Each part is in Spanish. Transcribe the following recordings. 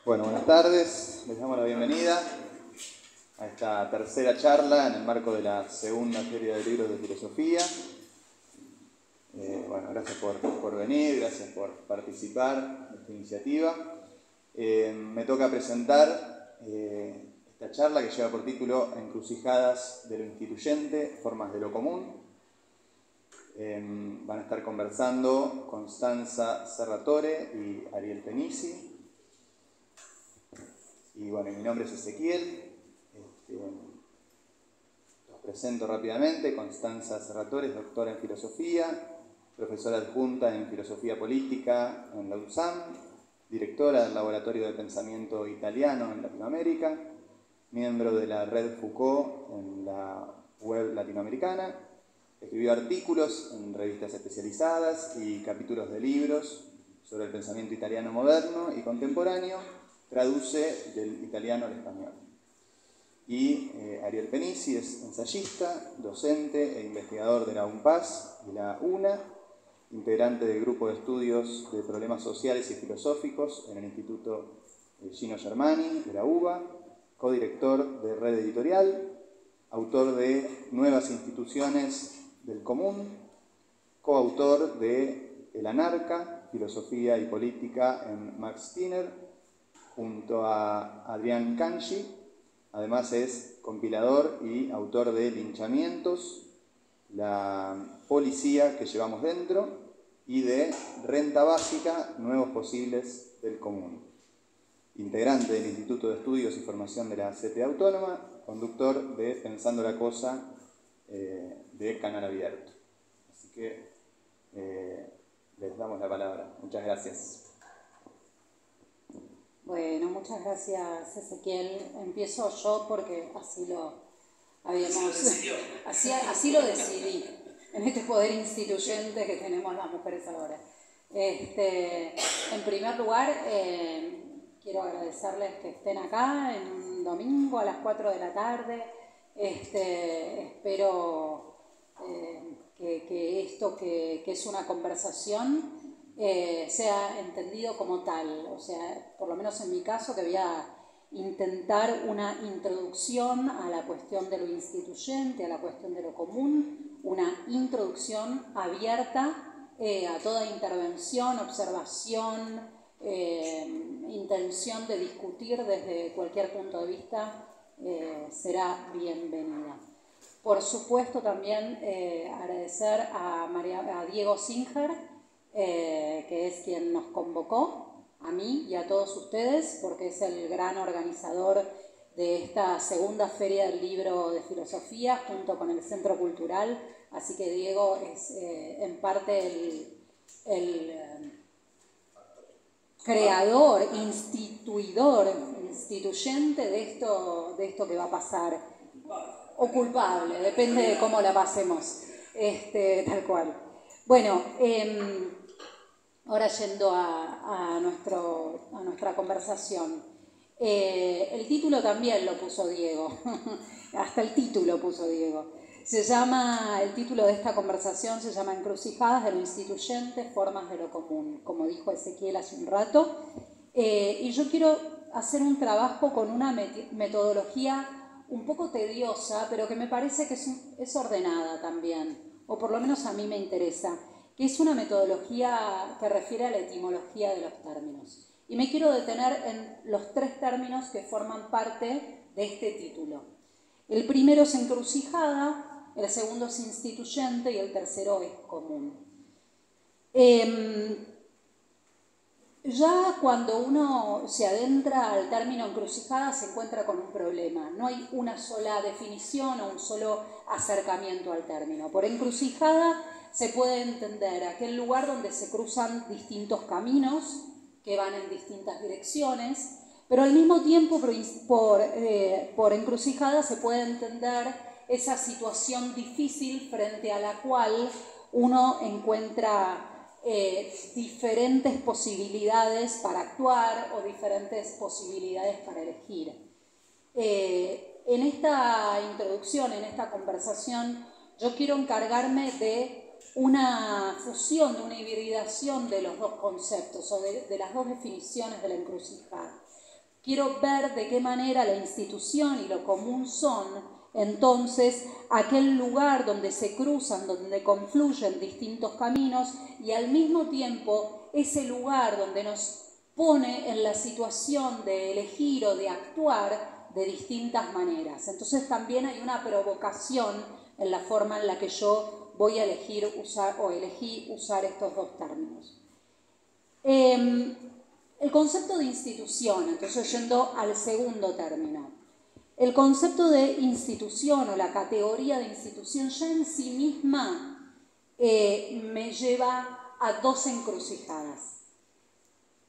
Bueno, buenas tardes. Les damos la bienvenida a esta tercera charla en el marco de la segunda Feria de Libros de Filosofía. Bueno, gracias por venir, gracias por participar de esta iniciativa. Me toca presentar esta charla que lleva por título Encrucijadas de lo instituyente, formas de lo común. Van a estar conversando Constanza Serratore y Ariel Penisi. Y bueno, mi nombre es Ezequiel. Los presento rápidamente. Constanza Serratore es doctora en filosofía, profesora adjunta en filosofía política en la USAM, directora del Laboratorio de Pensamiento Italiano en Latinoamérica, miembro de la Red Foucault en la web latinoamericana. Escribió artículos en revistas especializadas y capítulos de libros sobre el pensamiento italiano moderno y contemporáneo. Traduce del italiano al español. Y Ariel Penisi es ensayista, docente e investigador de la UNPAS y la UNA, integrante del grupo de estudios de problemas sociales y filosóficos en el Instituto Gino Germani de la UBA, codirector de Red Editorial, autor de Nuevas instituciones del común, coautor de El Anarca, Filosofía y Política en Max Stirner, junto a Adrián Canchi. Además es compilador y autor de Linchamientos, La policía que llevamos dentro y de Renta Básica, Nuevos Posibles del Común. Integrante del Instituto de Estudios y Formación de la CTA Autónoma, conductor de Pensando la Cosa de Canal Abierto. Así que les damos la palabra. Muchas gracias. Bueno, muchas gracias, Ezequiel. Empiezo yo porque así lo decidí en este poder instituyente que tenemos las mujeres ahora. En primer lugar, quiero agradecerles que estén acá en un domingo a las 4 de la tarde. Espero que esto que es una conversación sea entendido como tal, o sea, por lo menos en mi caso, que voy a intentar una introducción a la cuestión de lo instituyente, a la cuestión de lo común, una introducción abierta a toda intervención, observación, intención de discutir desde cualquier punto de vista, será bienvenida. Por supuesto, también agradecer a Diego Singer, que es quien nos convocó, a mí y a todos ustedes, porque es el gran organizador de esta segunda Feria del Libro de Filosofía, junto con el Centro Cultural. Así que Diego es en parte el creador, instituyente de esto que va a pasar, o culpable, depende de cómo la pasemos, tal cual. Bueno, ahora yendo a nuestra conversación. El título también lo puso Diego, hasta el título puso Diego. El título de esta conversación se llama Encrucijadas de lo instituyente, formas de lo común, como dijo Ezequiel hace un rato. Y yo quiero hacer un trabajo con una metodología un poco tediosa, pero que me parece que es ordenada también, o por lo menos a mí me interesa, que es una metodología que refiere a la etimología de los términos. Y me quiero detener en los tres términos que forman parte de este título. El primero es encrucijada, el segundo es instituyente y el tercero es común. Ya cuando uno se adentra al término encrucijada se encuentra con un problema. No hay una sola definición o un solo acercamiento al término. Por encrucijada se puede entender aquel lugar donde se cruzan distintos caminos que van en distintas direcciones, pero al mismo tiempo por encrucijada se puede entender esa situación difícil frente a la cual uno encuentra diferentes posibilidades para actuar o diferentes posibilidades para elegir. En esta introducción, en esta conversación, yo quiero encargarme de una fusión, de una hibridación de los dos conceptos o de las dos definiciones de la encrucijada. Quiero ver de qué manera la institución y lo común son, entonces, aquel lugar donde se cruzan, donde confluyen distintos caminos y al mismo tiempo ese lugar donde nos pone en la situación de elegir o de actuar de distintas maneras. Entonces también hay una provocación en la forma en la que yo voy a elegir usar o elegí usar estos dos términos. El concepto de institución, entonces yendo al segundo término. El concepto de institución o la categoría de institución ya en sí misma me lleva a dos encrucijadas.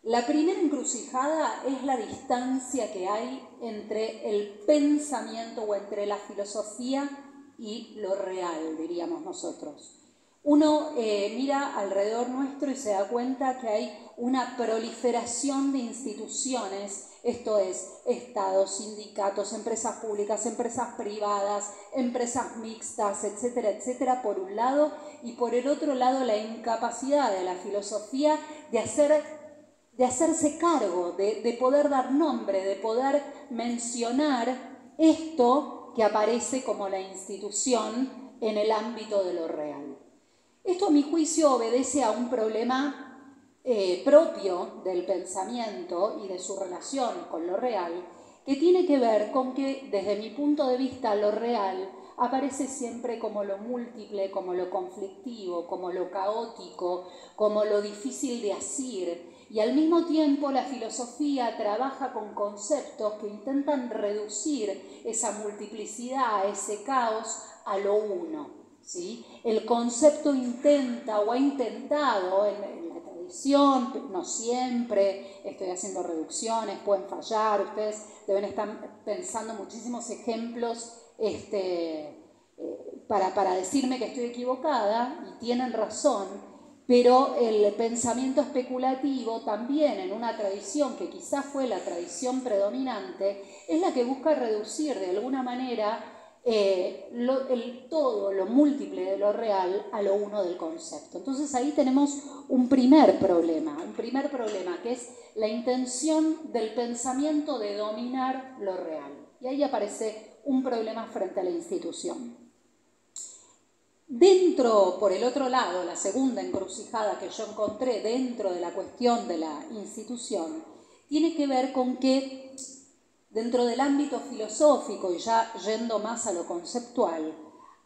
La primera encrucijada es la distancia que hay entre el pensamiento o entre la filosofía y lo real, diríamos nosotros. Uno mira alrededor nuestro y se da cuenta que hay una proliferación de instituciones, esto es, estados, sindicatos, empresas públicas, empresas privadas, empresas mixtas, etcétera, etcétera, por un lado, y por el otro lado la incapacidad de la filosofía de hacerse cargo, de poder dar nombre, de poder mencionar esto que aparece como la institución en el ámbito de lo real. Esto, a mi juicio, obedece a un problema propio del pensamiento y de su relación con lo real, que tiene que ver con que, desde mi punto de vista, lo real aparece siempre como lo múltiple, como lo conflictivo, como lo caótico, como lo difícil de asir. Y al mismo tiempo la filosofía trabaja con conceptos que intentan reducir esa multiplicidad, ese caos, a lo uno. ¿Sí? El concepto intenta o ha intentado en la tradición, no siempre, estoy haciendo reducciones, pueden fallar, ustedes deben estar pensando muchísimos ejemplos para decirme que estoy equivocada, y tienen razón, pero el pensamiento especulativo también en una tradición que quizás fue la tradición predominante, es la que busca reducir de alguna manera el todo, lo múltiple de lo real a lo uno del concepto. Entonces ahí tenemos un primer problema que es la intención del pensamiento de dominar lo real. Y ahí aparece un problema frente a la institución. Dentro, por el otro lado, la segunda encrucijada que yo encontré dentro de la cuestión de la institución tiene que ver con que dentro del ámbito filosófico, y ya yendo más a lo conceptual,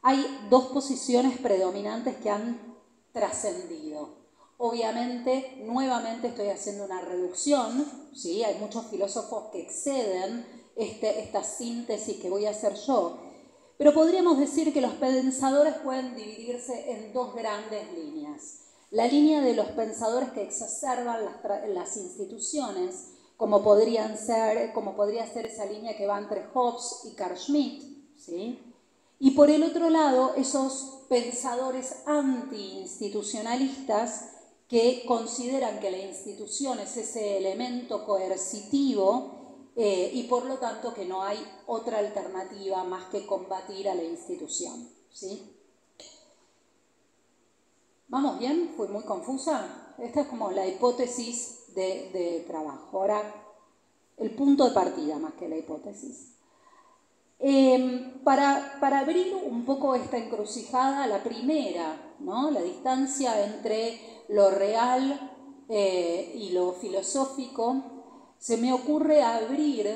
hay dos posiciones predominantes que han trascendido. Obviamente, nuevamente estoy haciendo una reducción, ¿sí? Hay muchos filósofos que exceden esta síntesis que voy a hacer yo, pero podríamos decir que los pensadores pueden dividirse en dos grandes líneas. La línea de los pensadores que exacerban las instituciones, como podría ser esa línea que va entre Hobbes y Carl Schmitt, ¿sí? Y por el otro lado, esos pensadores anti-institucionalistas que consideran que la institución es ese elemento coercitivo y por lo tanto que no hay otra alternativa más que combatir a la institución, ¿sí? ¿Vamos bien? ¿Fui muy confusa? Esta es como la hipótesis de trabajo. Ahora, el punto de partida más que la hipótesis. Para abrir un poco esta encrucijada, la primera, ¿no? La distancia entre lo real y lo filosófico, se me ocurre abrir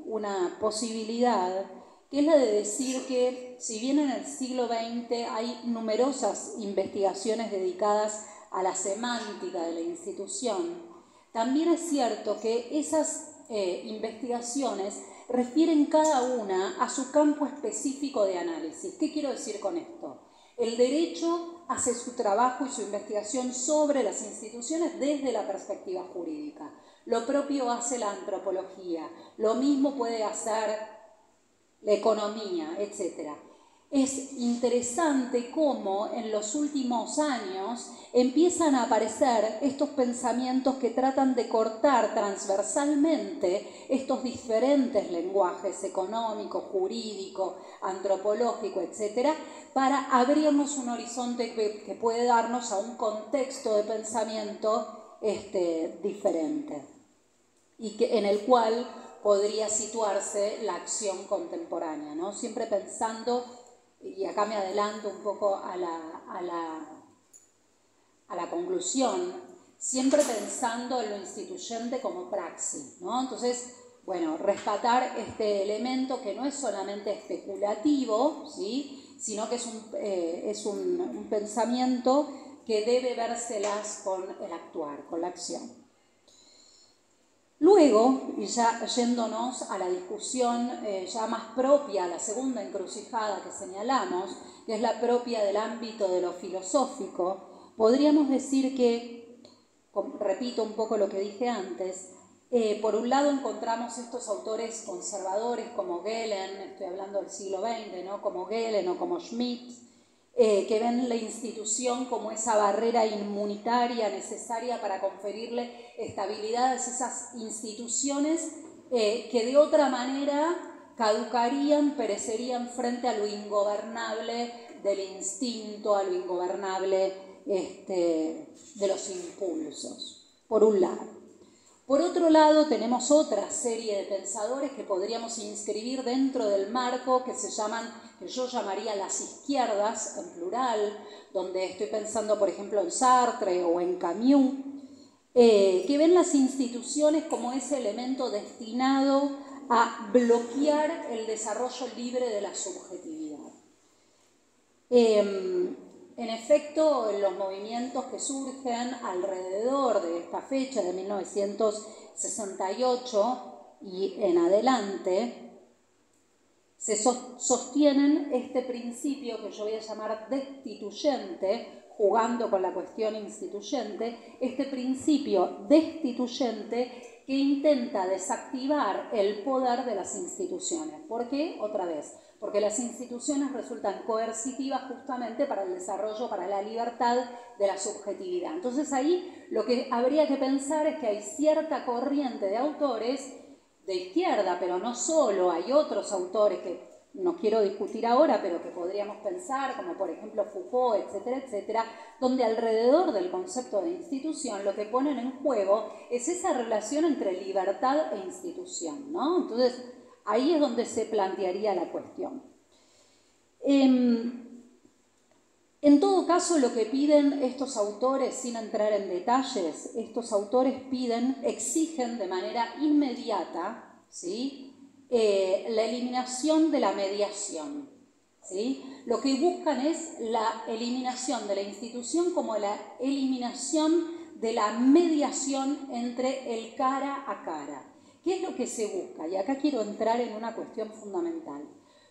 una posibilidad que es la de decir que si bien en el siglo XX hay numerosas investigaciones dedicadas a la semántica de la institución, también es cierto que esas investigaciones refieren cada una a su campo específico de análisis. ¿Qué quiero decir con esto? El derecho hace su trabajo y su investigación sobre las instituciones desde la perspectiva jurídica. Lo propio hace la antropología, lo mismo puede hacer la economía, etc. Es interesante cómo en los últimos años empiezan a aparecer estos pensamientos que tratan de cortar transversalmente estos diferentes lenguajes económico, jurídico, antropológico, etc., para abrirnos un horizonte que puede darnos a un contexto de pensamiento diferente y en el cual podría situarse la acción contemporánea, ¿no? Siempre pensando, y acá me adelanto un poco a la conclusión, siempre pensando en lo instituyente como praxis, ¿no? Entonces, bueno, rescatar este elemento que no es solamente especulativo, ¿sí?, sino que es un pensamiento que debe vérselas con el actuar, con la acción. Luego, y ya yéndonos a la discusión ya más propia, la segunda encrucijada que señalamos, que es la propia del ámbito de lo filosófico, podríamos decir que, repito un poco lo que dije antes, por un lado encontramos estos autores conservadores como Gehlen, estoy hablando del siglo XX, ¿no?, como Gehlen o como Schmitt, que ven la institución como esa barrera inmunitaria necesaria para conferirle estabilidad a esas instituciones que de otra manera caducarían, perecerían frente a lo ingobernable del instinto, a lo ingobernable de los impulsos, por un lado. Por otro lado, tenemos otra serie de pensadores que podríamos inscribir dentro del marco que yo llamaría las izquierdas, en plural, donde estoy pensando, por ejemplo, en Sartre o en Camus, que ven las instituciones como ese elemento destinado a bloquear el desarrollo libre de la subjetividad. En efecto, los movimientos que surgen alrededor de esta fecha de 1968 y en adelante se sostienen este principio que yo voy a llamar destituyente, jugando con la cuestión instituyente, este principio destituyente que intenta desactivar el poder de las instituciones. ¿Por qué? Otra vez, porque las instituciones resultan coercitivas justamente para el desarrollo, para la libertad de la subjetividad. Entonces ahí lo que habría que pensar es que hay cierta corriente de autores de izquierda, pero no solo, hay otros autores que no quiero discutir ahora, pero que podríamos pensar, como por ejemplo Foucault, etcétera, etcétera, donde alrededor del concepto de institución lo que ponen en juego es esa relación entre libertad e institución, ¿no? Entonces, ahí es donde se plantearía la cuestión. En todo caso, lo que piden estos autores, sin entrar en detalles, estos autores exigen de manera inmediata, ¿sí?, la eliminación de la mediación, ¿sí? Lo que buscan es la eliminación de la institución como la eliminación de la mediación entre el cara a cara. ¿Qué es lo que se busca? Y acá quiero entrar en una cuestión fundamental.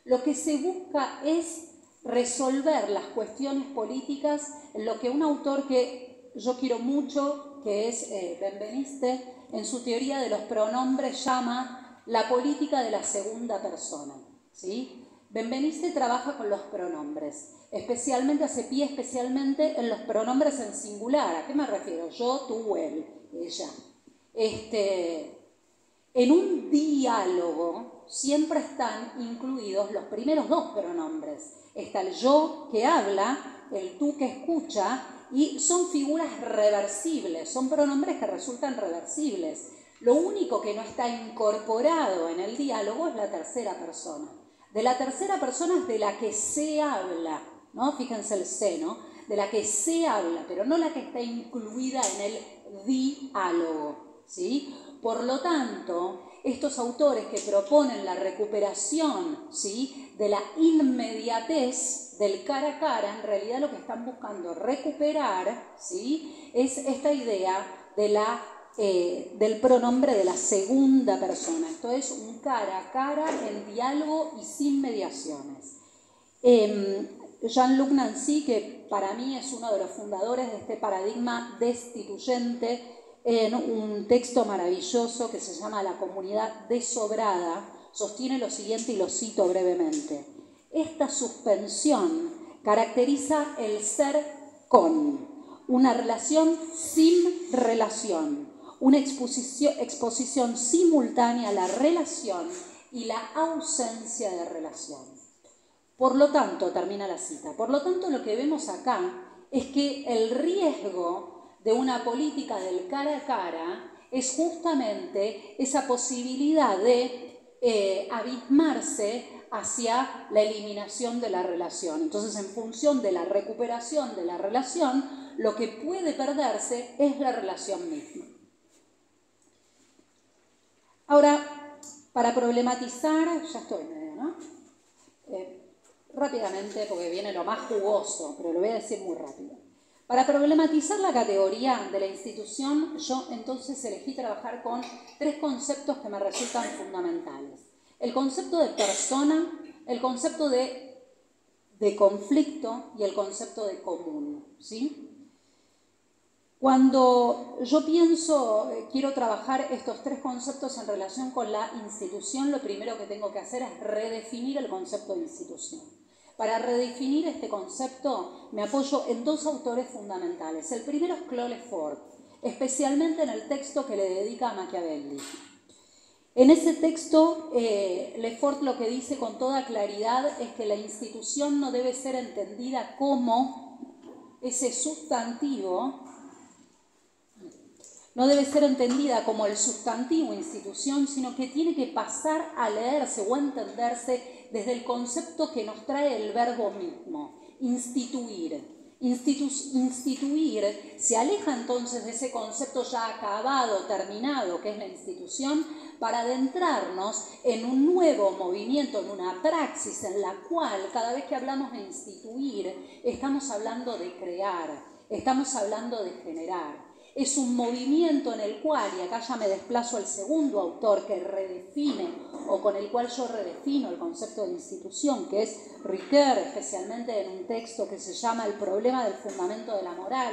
Lo que se busca es resolver las cuestiones políticas en lo que un autor que yo quiero mucho, que es Benveniste, en su teoría de los pronombres llama la política de la segunda persona, ¿sí? Benveniste trabaja con los pronombres, hace pie especialmente en los pronombres en singular. ¿A qué me refiero? Yo, tú, él, ella. En un diálogo siempre están incluidos los primeros dos pronombres. Está el yo que habla, el tú que escucha, y son figuras reversibles, son pronombres que resultan reversibles. Lo único que no está incorporado en el diálogo es la tercera persona. De la tercera persona es de la que se habla, ¿no? Fíjense el se, ¿no? De la que se habla, pero no la que está incluida en el diálogo, ¿sí? Por lo tanto, estos autores que proponen la recuperación, ¿sí?, de la inmediatez del cara a cara, en realidad lo que están buscando recuperar, ¿sí?, es esta idea de del pronombre de la segunda persona. Esto es un cara a cara en diálogo y sin mediaciones. Jean-Luc Nancy, que para mí es uno de los fundadores de este paradigma destituyente, en un texto maravilloso que se llama La comunidad desobrada, sostiene lo siguiente y lo cito brevemente. Esta suspensión caracteriza el ser con, una relación sin relación, una exposición simultánea a la relación y la ausencia de relación. Por lo tanto, termina la cita, por lo tanto lo que vemos acá es que el riesgo de una política del cara a cara es justamente esa posibilidad de abismarse hacia la eliminación de la relación. Entonces, en función de la recuperación de la relación, lo que puede perderse es la relación misma. Ahora, para problematizar, ya estoy medio, ¿no? Rápidamente, porque viene lo más jugoso, pero lo voy a decir muy rápido. Para problematizar la categoría de la institución, yo entonces elegí trabajar con 3 conceptos que me resultan fundamentales. El concepto de persona, el concepto de conflicto y el concepto de común, ¿sí? Cuando yo quiero trabajar estos 3 conceptos en relación con la institución, lo primero que tengo que hacer es redefinir el concepto de institución. Para redefinir este concepto me apoyo en 2 autores fundamentales. El primero es Claude Lefort, especialmente en el texto que le dedica a Machiavelli. En ese texto, Lefort lo que dice con toda claridad es que la institución no debe ser entendida como ese sustantivo, no debe ser entendida como el sustantivo institución, sino que tiene que pasar a leerse o a entenderse desde el concepto que nos trae el verbo mismo, instituir. Instituir se aleja entonces de ese concepto ya acabado, terminado, que es la institución, para adentrarnos en un nuevo movimiento, en una praxis en la cual cada vez que hablamos de instituir, estamos hablando de crear, estamos hablando de generar. Es un movimiento en el cual, y acá ya me desplazo al segundo autor que redefine, o con el cual yo redefino el concepto de institución, que es Ricoeur, especialmente en un texto que se llama El problema del fundamento de la moral,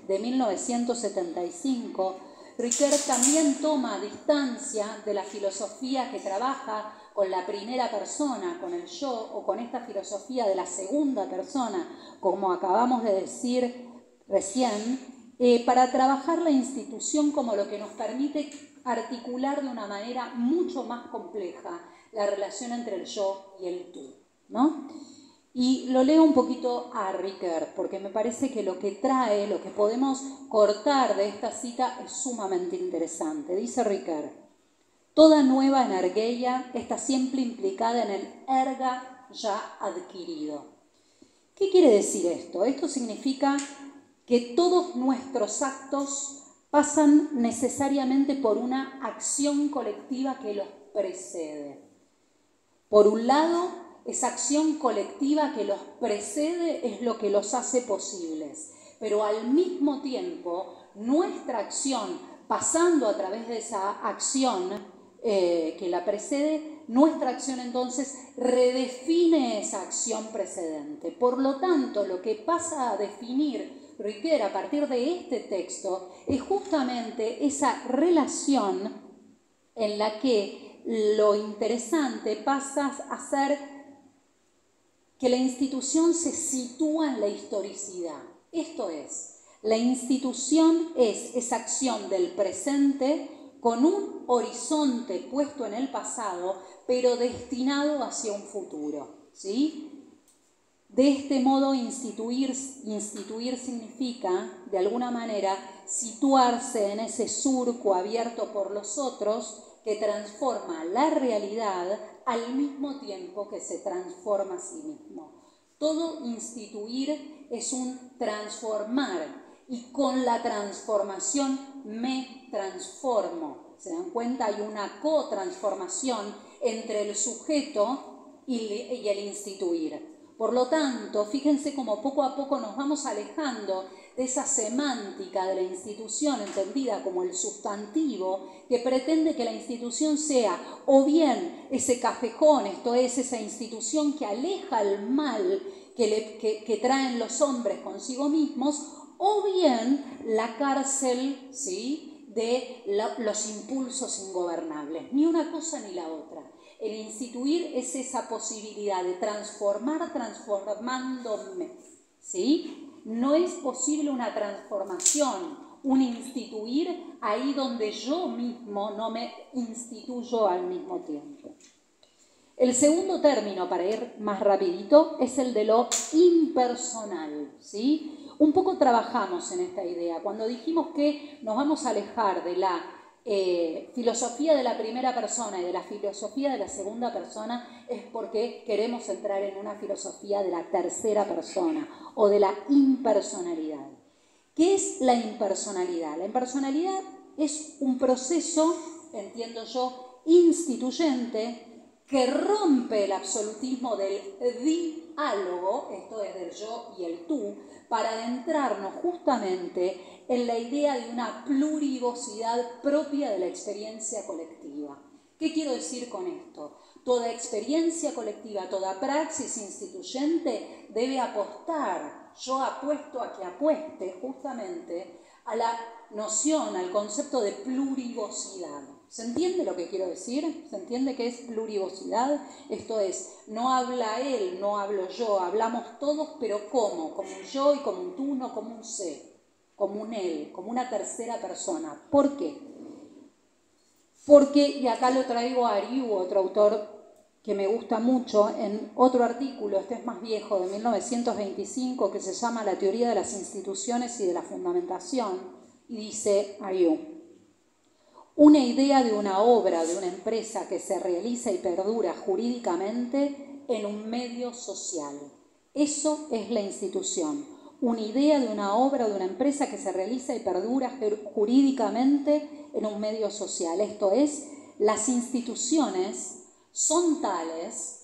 de 1975. Ricoeur también toma distancia de la filosofía que trabaja con la primera persona, con el yo, o con esta filosofía de la segunda persona, como acabamos de decir recién, para trabajar la institución como lo que nos permite articular de una manera mucho más compleja la relación entre el yo y el tú, ¿no? Y lo leo un poquito a Ricoeur, porque me parece que lo que trae, lo que podemos cortar de esta cita es sumamente interesante. Dice Ricoeur: toda nueva energía está siempre implicada en el erga ya adquirido. ¿Qué quiere decir esto? Esto significa que todos nuestros actos pasan necesariamente por una acción colectiva que los precede. Por un lado, esa acción colectiva que los precede es lo que los hace posibles, pero al mismo tiempo, nuestra acción, pasando a través de esa acción que la precede, nuestra acción entonces redefine esa acción precedente. Por lo tanto, lo que pasa a definir Ricoeur a partir de este texto es justamente esa relación en la que lo interesante pasa a ser que la institución se sitúa en la historicidad. Esto es, la institución es esa acción del presente con un horizonte puesto en el pasado, pero destinado hacia un futuro, ¿sí? De este modo, instituir significa, de alguna manera, situarse en ese surco abierto por los otros que transforma la realidad al mismo tiempo que se transforma a sí mismo. Todo instituir es un transformar, y con la transformación me transformo. ¿Se dan cuenta? Hay una cotransformación entre el sujeto y el instituir. Por lo tanto, fíjense cómo poco a poco nos vamos alejando de esa semántica de la institución entendida como el sustantivo que pretende que la institución sea o bien ese cafejón, esto es, esa institución que aleja el mal que traen los hombres consigo mismos, o bien la cárcel, ¿sí?, de los impulsos ingobernables. Ni una cosa ni la otra. El instituir es esa posibilidad de transformar transformándome, ¿sí? No es posible una transformación, un instituir ahí donde yo mismo no me instituyo al mismo tiempo. El segundo término, para ir más rapidito, es el de lo impersonal, ¿sí? Un poco trabajamos en esta idea. Cuando dijimos que nos vamos a alejar de la filosofía de la primera persona y de la filosofía de la segunda persona, es porque queremos entrar en una filosofía de la tercera persona o de la impersonalidad. ¿Qué es la impersonalidad? La impersonalidad es un proceso, entiendo yo, instituyente que rompe el absolutismo del diálogo, esto es del yo y el tú, para adentrarnos justamente en la idea de una plurivocidad propia de la experiencia colectiva. ¿Qué quiero decir con esto? Toda experiencia colectiva, toda praxis instituyente debe apostar, yo apuesto a que apueste justamente a la noción, al concepto de plurivocidad. ¿Se entiende lo que quiero decir? ¿Se entiende qué es plurivocidad? Esto es, no habla él, no hablo yo, hablamos todos, pero ¿cómo? Como un yo y como un tú, no como un sé, como un él, como una tercera persona. ¿Por qué? Porque, y acá lo traigo a Ariu, otro autor que me gusta mucho, en otro artículo, este es más viejo, de 1925, que se llama La teoría de las instituciones y de la fundamentación, y dice Ariu: una idea de una obra, de una empresa que se realiza y perdura jurídicamente en un medio social. Eso es la institución. Una idea de una obra o de una empresa que se realiza y perdura jurídicamente en un medio social. Esto es, las instituciones son tales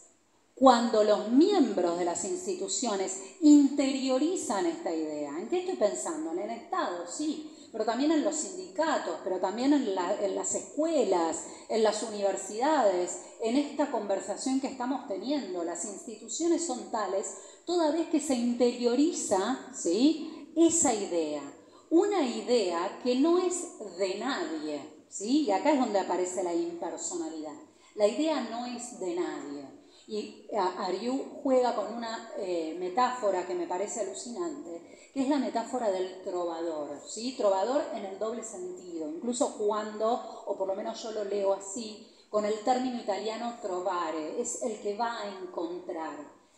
cuando los miembros de las instituciones interiorizan esta idea. ¿En qué estoy pensando? En el Estado, sí, pero también en los sindicatos, pero también en las escuelas, en las universidades, en esta conversación que estamos teniendo. Las instituciones son tales toda vez que se interioriza, ¿sí?, esa idea. Una idea que no es de nadie, ¿sí? Y acá es donde aparece la impersonalidad. La idea no es de nadie. Y Ariu juega con una metáfora que me parece alucinante, que es la metáfora del trovador, ¿sí? Trovador en el doble sentido, incluso jugando, o por lo menos yo lo leo así, con el término italiano trovare, es el que va a encontrar.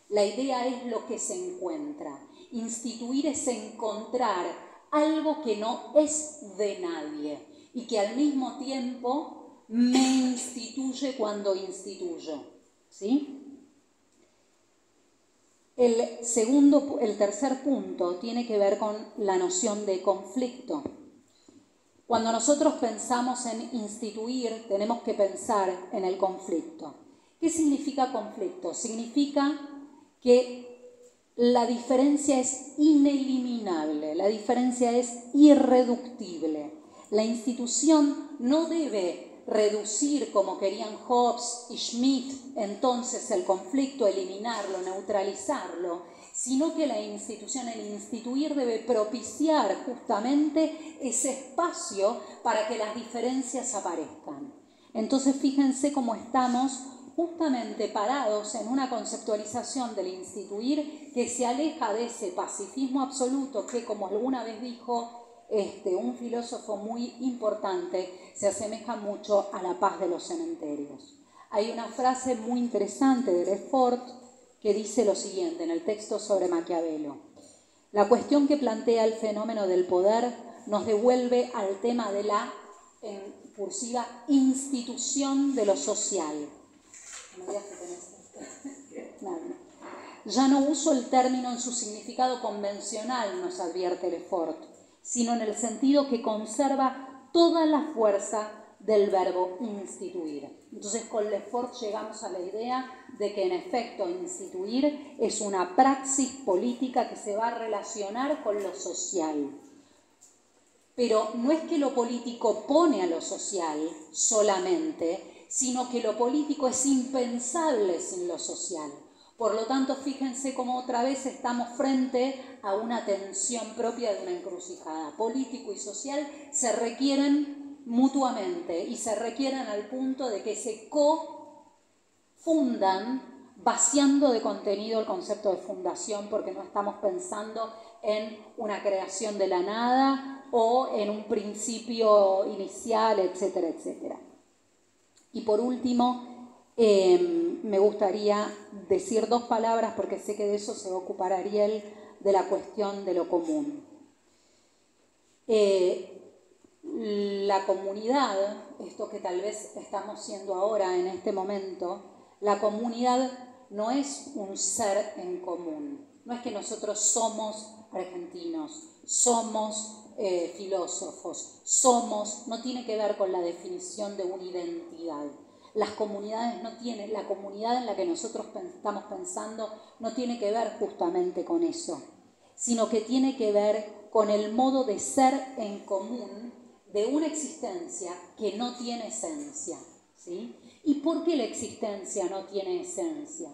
La idea es lo que se encuentra. Instituir es encontrar algo que no es de nadie y que al mismo tiempo me instituye cuando instituyo, ¿sí? El tercer punto tiene que ver con la noción de conflicto. Cuando nosotros pensamos en instituir, tenemos que pensar en el conflicto. ¿Qué significa conflicto? Significa que la diferencia es ineliminable, la diferencia es irreductible. La institución no debe reducir, como querían Hobbes y Schmitt, entonces el conflicto, eliminarlo, neutralizarlo, sino que la institución, el instituir, debe propiciar justamente ese espacio para que las diferencias aparezcan. Entonces fíjense cómo estamos justamente parados en una conceptualización del instituir que se aleja de ese pacifismo absoluto que, como alguna vez dijo un filósofo muy importante, se asemeja mucho a la paz de los cementerios. Hay una frase muy interesante de Lefort que dice lo siguiente en el texto sobre Maquiavelo: la cuestión que plantea el fenómeno del poder nos devuelve al tema de la, en cursiva, institución de lo social. Ya no uso el término en su significado convencional, nos advierte Lefort, sino en el sentido que conserva toda la fuerza del verbo instituir. Entonces con Lefort llegamos a la idea de que en efecto instituir es una praxis política que se va a relacionar con lo social. Pero no es que lo político pone a lo social solamente, sino que lo político es impensable sin lo social. Por lo tanto, fíjense cómo otra vez estamos frente a una tensión propia de una encrucijada. Político y social se requieren mutuamente y se requieren al punto de que se cofundan, vaciando de contenido el concepto de fundación, porque no estamos pensando en una creación de la nada o en un principio inicial, etcétera, etcétera. Y por último, me gustaría decir dos palabras, porque sé que de eso se va a ocupar Ariel, de la cuestión de lo común. la comunidad, esto que tal vez estamos siendo ahora en este momento, la comunidad no es un ser en común. No es que nosotros somos argentinos, somos filósofos, no tiene que ver con la definición de una identidad. Las comunidades no tienen, la comunidad en la que nosotros estamos pensando no tiene que ver justamente con eso, sino que tiene que ver con el modo de ser en común de una existencia que no tiene esencia, ¿sí? ¿Y por qué la existencia no tiene esencia?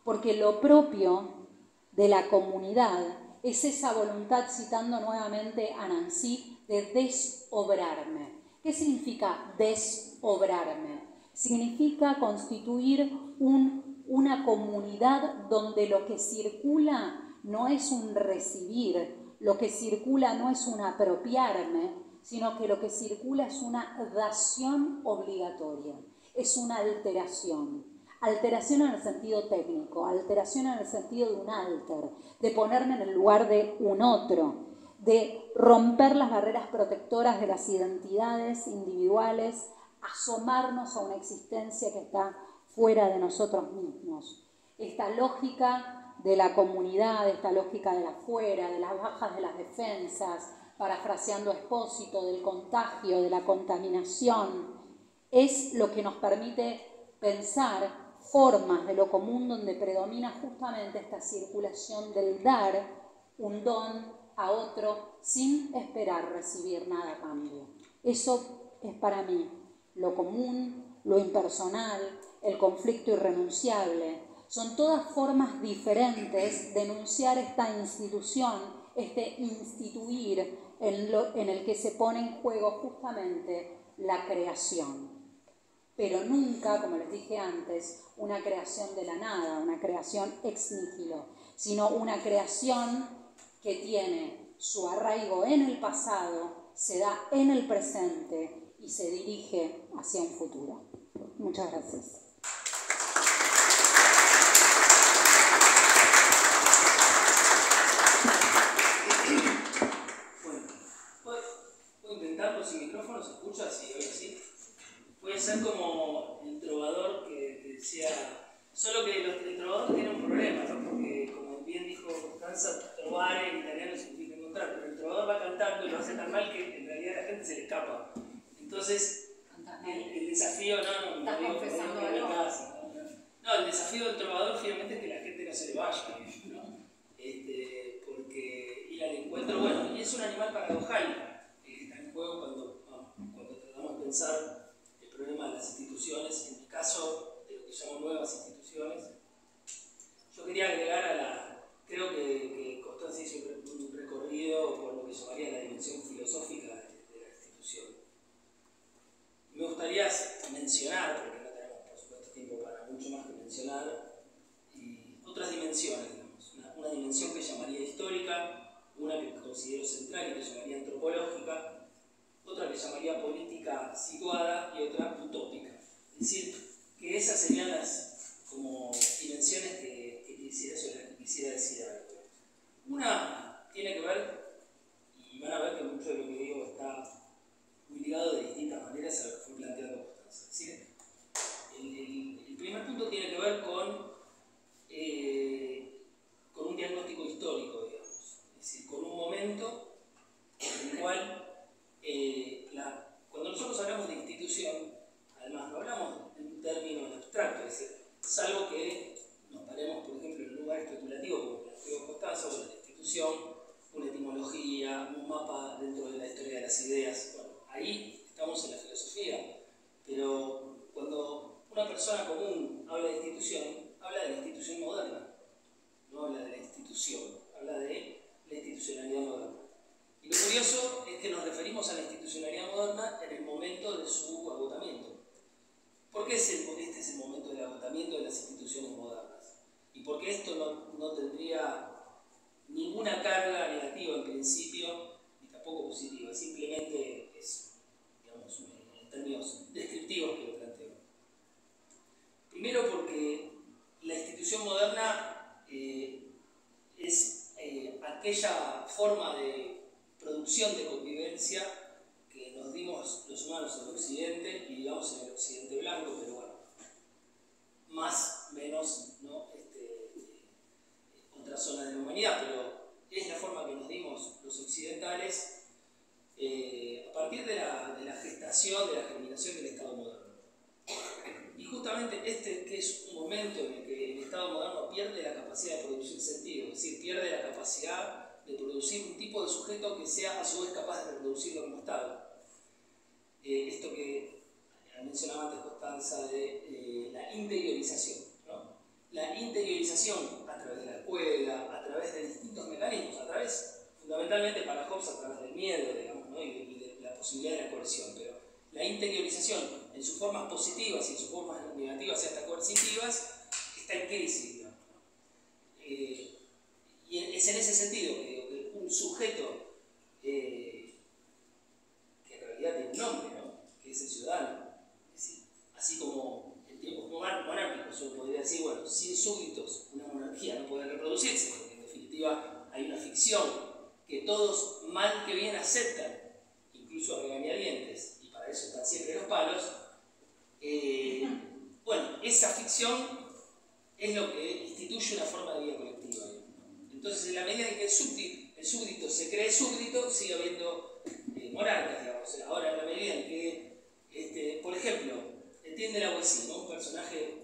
Porque lo propio de la comunidad es esa voluntad, citando nuevamente a Nancy, de desobrarme. ¿Qué significa desobrarme? Significa constituir una comunidad donde lo que circula no es un recibir, lo que circula no es un apropiarme, sino que lo que circula es una dación obligatoria, es una alteración. Alteración en el sentido técnico, alteración en el sentido de un alter, de ponerme en el lugar de un otro, de romper las barreras protectoras de las identidades individuales, asomarnos a una existencia que está fuera de nosotros mismos. Esta lógica de la comunidad, esta lógica del afuera, de las bajas de las defensas, parafraseando a Espósito, del contagio, de la contaminación, es lo que nos permite pensar formas de lo común donde predomina justamente esta circulación del dar un don a otro sin esperar recibir nada a cambio. Eso es para mí lo común, lo impersonal, el conflicto irrenunciable. Son todas formas diferentes de enunciar esta institución, este instituir en el que se pone en juego justamente la creación. Pero nunca, como les dije antes, una creación de la nada, una creación ex nihilo, sino una creación que tiene su arraigo en el pasado, se da en el presente y se dirige hacia un futuro. Muchas gracias. Puedo intentarlo sin micrófono, ¿se escucha? Sí, ahora sí. Puede ser como el trovador que decía, solo que el trovador tiene un problema, ¿no? Porque como bien dijo Constanza, trovare en italiano significa encontrar, pero el trovador va cantando y lo hace tan mal que en realidad a la gente se le escapa. Entonces, el desafío, no digo que no, el desafío del trovador finalmente es que la gente no se le vaya, ¿no? Porque ir al encuentro, bueno, y es un animal paradojal, está en juego cuando tratamos de pensar el problema de las instituciones, en el caso de lo que llamo nuevas instituciones. Yo quería agregar creo que Constanza hizo un recorrido por lo que llamaría la dimensión filosófica de la institución. Me gustaría mencionar, porque no tenemos por supuesto tiempo para mucho más que mencionar, otras dimensiones, digamos. Una dimensión que llamaría histórica, una que considero central y que llamaría antropológica, otra que llamaría política situada y otra utópica. Es decir, que esas serían las como dimensiones sobre las que quisiera decir algo. Una tiene que ver, y van a ver que mucho de lo que digo está muy ligado de distintas maneras a lo que fue planteando Constanza. Es decir, el primer punto tiene que ver con un diagnóstico histórico, digamos. Es decir, con un momento en el cual cuando nosotros hablamos de institución, además no hablamos de un término abstracto, es decir, salvo que nos paremos, por ejemplo, en un lugar especulativo como planteó Constanza, sobre la institución, una etimología, un mapa dentro de la historia de las ideas. Bueno, ahí estamos en la filosofía, pero cuando una persona común habla de institución, habla de la institución moderna, no habla de la institución, habla de la institucionalidad moderna. Y lo curioso es que nos referimos a la institucionalidad moderna en el momento de su agotamiento. ¿Por qué este es el momento del agotamiento de las instituciones modernas? ¿Y por qué esto no tendría ninguna carga negativa en principio, ni tampoco positiva? Simplemente es, digamos, en términos descriptivos que lo planteo. Primero porque la institución moderna es aquella forma de producción de convivencia que nos dimos justamente este que es un momento en el que el Estado moderno pierde la capacidad de producir sentido, es decir, pierde la capacidad de producir un tipo de sujeto que sea a su vez capaz de reproducirlo como Estado. Esto que mencionaba antes Constanza de la interiorización, ¿no? La interiorización a través de la escuela, a través de distintos mecanismos, a través, fundamentalmente para Hobbes, a través del miedo, digamos, ¿no? y de la posibilidad de la coerción, pero la interiorización en sus formas positivas y en sus formas negativas y hasta coercitivas está en crisis, ¿no? Y es en ese sentido que digo que un sujeto que en realidad tiene un nombre, ¿no? Que es el ciudadano, es decir, así como en tiempos monárquicos uno podría decir, bueno, sin súbditos una monarquía no puede reproducirse, porque en definitiva hay una ficción que todos mal que bien aceptan, incluso a regañadientes, y para eso están siempre los palos. Bueno, esa ficción es lo que instituye una forma de vida colectiva. Entonces, en la medida en que el súbdito se cree súbdito, sigue habiendo monarcas, digamos. Ahora, en la medida en que, por ejemplo, entiende la Boétie, ¿no? Un personaje,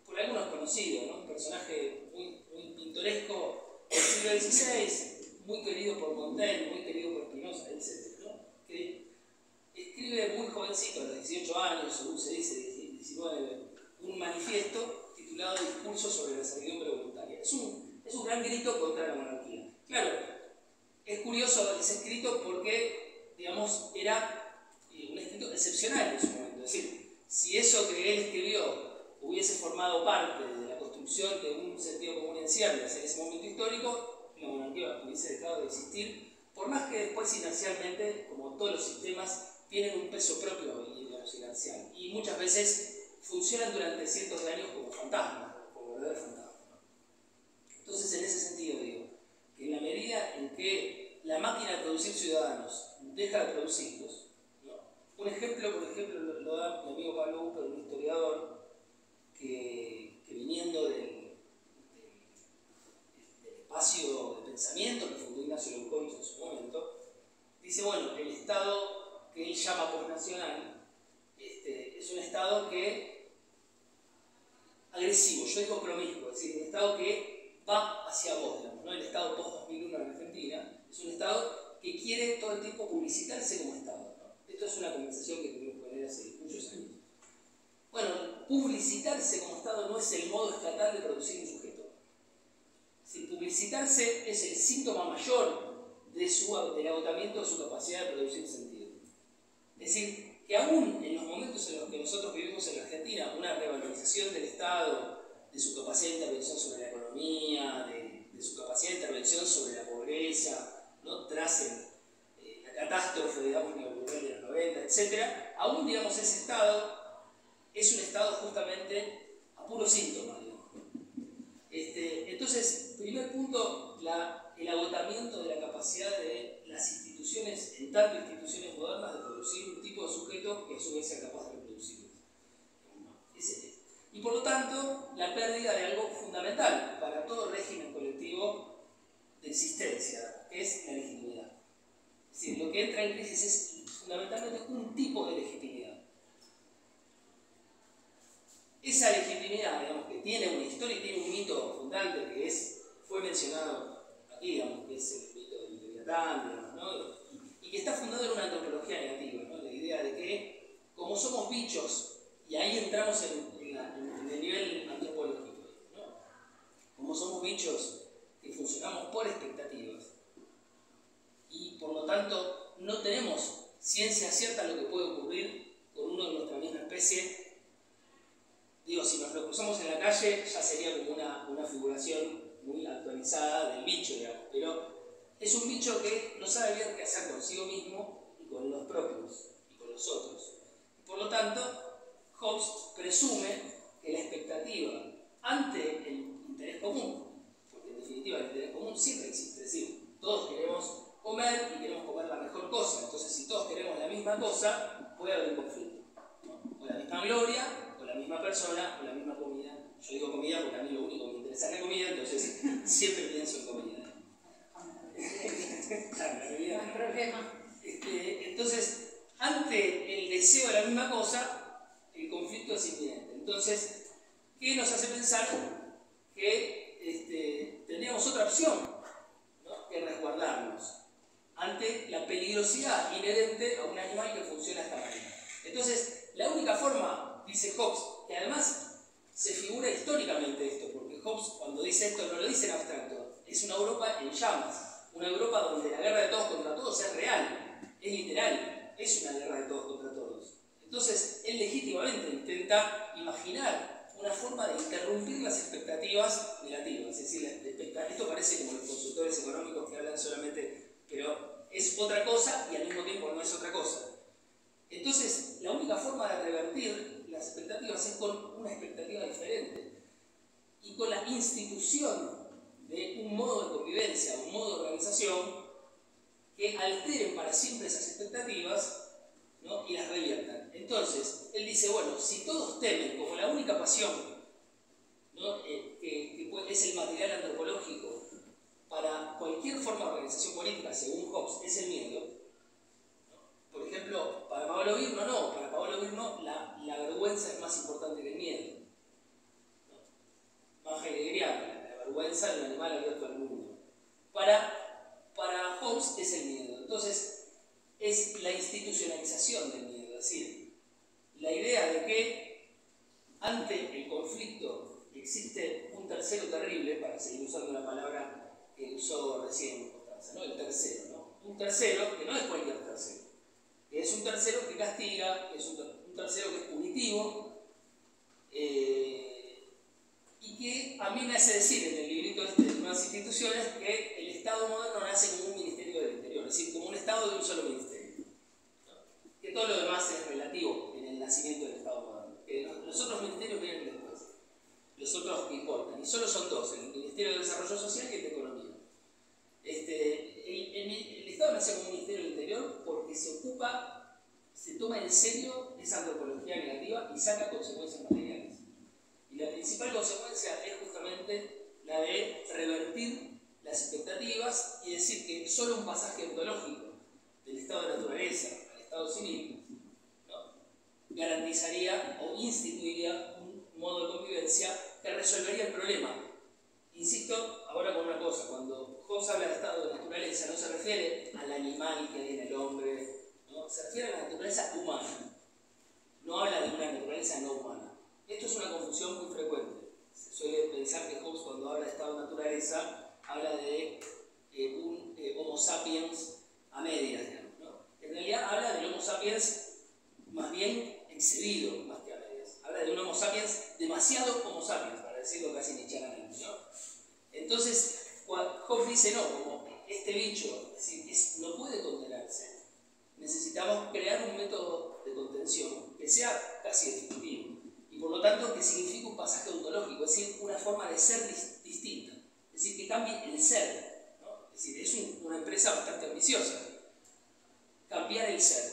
por algunos conocido, ¿no? Un personaje muy pintoresco del siglo XVI, muy querido por Montaigne, muy querido por Spinoza, etc., ¿no? Que escribe muy jovencito, a los 18 años, según se dice, 19, un manifiesto titulado Discurso sobre la servidumbre voluntaria. Es un gran grito contra la monarquía. Claro, es curioso ese escrito porque, digamos, era un escrito excepcional en su momento. Es decir, si eso que él escribió hubiese formado parte de la construcción de un sentido común en ciernes en ese momento histórico, la monarquía hubiese dejado de existir, por más que después inercialmente, como todos los sistemas, tienen un peso propio y inercial. Y muchas veces funcionan durante cientos de años como fantasmas, como verdaderos fantasmas. Entonces, en ese sentido digo, que en la medida en que la máquina de producir ciudadanos deja de producirlos, ¿no? Un ejemplo, por ejemplo, lo da mi amigo Pablo Upper, un historiador, que viniendo del espacio de pensamiento que fundó Ignacio Leucovitch en su momento, dice, bueno, el Estado que él llama postnacional es un Estado que agresivo, yo digo promiscuo, es decir, un Estado que va hacia vos, digamos, ¿no? El Estado post-2001 en Argentina es un Estado que quiere todo el tiempo publicitarse como Estado, ¿no? Esto es una conversación que tuvimos con él hace muchos años. Bueno, publicitarse como Estado no es el modo estatal de producir un sujeto. Si publicitarse es el síntoma mayor del agotamiento de su capacidad de producir sentido. Es decir, que aún en los momentos en los que nosotros vivimos en la Argentina, una revalorización del Estado, de su capacidad de intervención sobre la economía, de su capacidad de intervención sobre la pobreza, ¿no? Tras la catástrofe, digamos, neoliberal de los 90, etc., aún, digamos, ese Estado es un Estado justamente a puro síntoma, digamos. Entonces, primer punto, el agotamiento de la capacidad de las instituciones, en tanto instituciones modernas, de producir un tipo de sujeto que a su vez sea capaz de reproducirlo. Y por lo tanto, la pérdida de algo fundamental para todo régimen colectivo de existencia, que es la legitimidad. Es decir, lo que entra en crisis es fundamentalmente un tipo de legitimidad. Esa legitimidad, digamos, que tiene una historia y tiene un mito fundante que fue mencionado aquí, digamos, que es el mito del Leviatán, digamos, ¿no? Y que está fundado en una antropología negativa, ¿no? La idea de que, como somos bichos, y ahí entramos en el nivel antropológico, ¿no? Como somos bichos que funcionamos por expectativas, y por lo tanto no tenemos ciencia cierta de lo que puede ocurrir con uno de nuestra misma especie. Digo, si nos lo cruzamos en la calle, ya sería como una figuración muy actualizada del bicho, digamos, pero es un bicho que no sabe bien qué hacer consigo mismo y con los propios y con los otros. Y por lo tanto, Hobbes presume que la expectativa ante el interés común, porque en definitiva el interés común siempre existe, es decir, todos queremos comer y queremos comer la mejor cosa, entonces si todos queremos la misma cosa, puede haber un conflicto, ¿no? O la misma gloria, o la misma persona, o la misma comida. Yo digo comida porque a mí lo único que me interesa es la comida, entonces siempre pienso en comida. Claro, la bebida. No hay problema. Entonces, ante el deseo de la misma cosa, el conflicto es inminente. Entonces, que nos hace pensar que tendríamos otra opción, ¿no?, que resguardarnos ante la peligrosidad inherente a un animal que funciona de esta manera. Entonces, la única forma, dice Hobbes, que además se figura históricamente esto, porque Hobbes cuando dice esto no lo dice en abstracto, es una Europa en llamas, una Europa donde la guerra de todos contra todos es real, es literal, es una guerra de todos contra todos. Entonces, él legítimamente intenta imaginar una forma de interrumpir las expectativas negativas, es decir, esto parece como los consultores económicos que hablan solamente, pero es otra cosa y al mismo tiempo no es otra cosa. Entonces, la única forma de revertir las expectativas es con una expectativa diferente y con la institución de un modo de convivencia, un modo de organización que alteren para siempre esas expectativas, ¿no?, y las reviertan. Entonces, él dice, bueno, si todos temen como la única pasión, ¿no?, que es el material antropológico para cualquier forma de organización política, según Hobbes, es el miedo, ¿no? Por ejemplo, para Pablo Virno no, para Pablo Virno la vergüenza es más importante que el miedo, ¿no? Más heideggeriano, la vergüenza de un animal abierto al mundo. Para Hobbes es el miedo. Entonces, es la institucionalización del miedo, es decir, la idea de que ante el conflicto existe un tercero terrible, para seguir usando la palabra que usó recién Constanza, ¿no?, el tercero, ¿no? Un tercero que no es cualquier tercero, que es un tercero que castiga, que es un tercero que es punitivo, y que a mí me hace decir en el librito de Nuevas Instituciones que el Estado moderno nace como un ministerio del interior, es decir, como un Estado de un solo ministerio, ¿no?, que todo lo demás es relativo en el nacimiento del Estado moderno, que los otros ministerios vienen después, los otros que importan, y solo son dos, el Ministerio de Desarrollo Social y el de Economía. El Estado nace como un ministerio del interior porque se toma en serio esa antropología negativa y saca consecuencias materiales. Y la principal consecuencia es justamente la de revertir las expectativas y decir que solo un pasaje ontológico del estado de naturaleza al estado civil, ¿no?, garantizaría o instituiría un modo de convivencia que resolvería el problema. Insisto ahora con una cosa, cuando Hobbes habla de estado de naturaleza no se refiere al animal que hay en el hombre, ¿no?, se refiere a la naturaleza humana, no habla de una naturaleza no humana. Esto es una confusión muy frecuente. Se suele pensar que Hobbes cuando habla de estado de naturaleza habla de un Homo sapiens a medias, digamos, ¿no? En realidad habla del Homo sapiens más bien excedido, más que a medias. Habla de un Homo sapiens demasiado Homo sapiens, para decirlo casi nietzscheanamente, ¿no? Entonces, Hobbes dice, no, como este bicho, es decir, no puede contenerse, necesitamos crear un método de contención que sea casi definitivo y por lo tanto que signifique un pasaje ontológico, es decir, una forma de ser distinta, es decir, que cambie el ser, ¿no? Es decir, es una empresa bastante ambiciosa, cambiar el ser.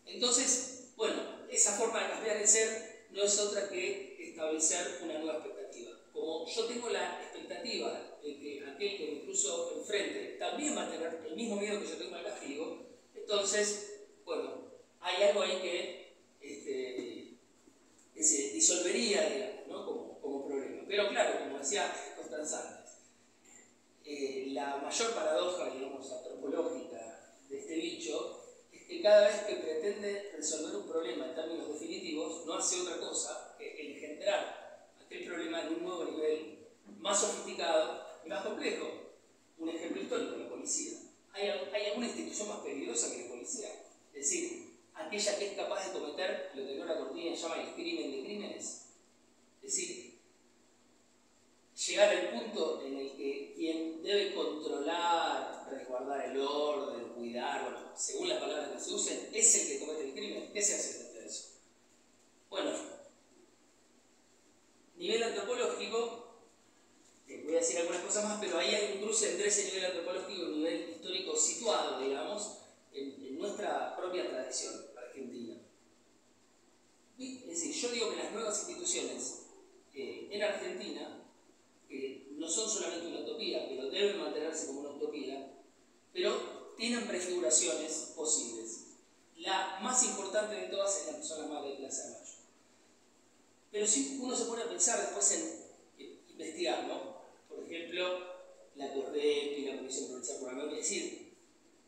Entonces, bueno, esa forma de cambiar el ser no es otra que establecer una nueva expectativa. Como yo tengo la expectativa de que aquel que me cruzo enfrente también va a tener el mismo miedo que yo tengo al castigo, entonces, bueno, hay algo ahí que se disolvería, digamos, ¿no?, como problema. Pero claro, como decía Constanza antes, la mayor paradoja, digamos, antropológica de este bicho es que cada vez que pretende resolver un problema en términos definitivos, no hace otra cosa que engendrar aquel problema en un nuevo nivel más sofisticado y más complejo. Un ejemplo histórico, la policía. ¿Hay alguna institución más peligrosa que la policía? Es decir, aquella que es capaz de cometer lo que Nora Cortina llama el crimen de crímenes. Es decir, llegar al punto en el que quien debe controlar, resguardar el orden, cuidar, bueno, según las palabras que se usen, es el que comete el crimen. ¿Qué se hace frente a eso? Bueno, nivel antropológico, voy a decir algunas cosas más, pero ahí hay un cruce entre ese nivel antropológico y un nivel histórico situado, digamos, en nuestra propia tradición argentina. Es decir, yo digo que las nuevas instituciones en Argentina, que no son solamente una utopía, pero deben mantenerse como una utopía, pero tienen prefiguraciones posibles. La más importante de todas es la persona madre de Plaza de Mayo. Pero si uno se pone a pensar después en investigar, ¿no? Por ejemplo, la CORDEP y la Comisión Provincial por la Memoria, es decir,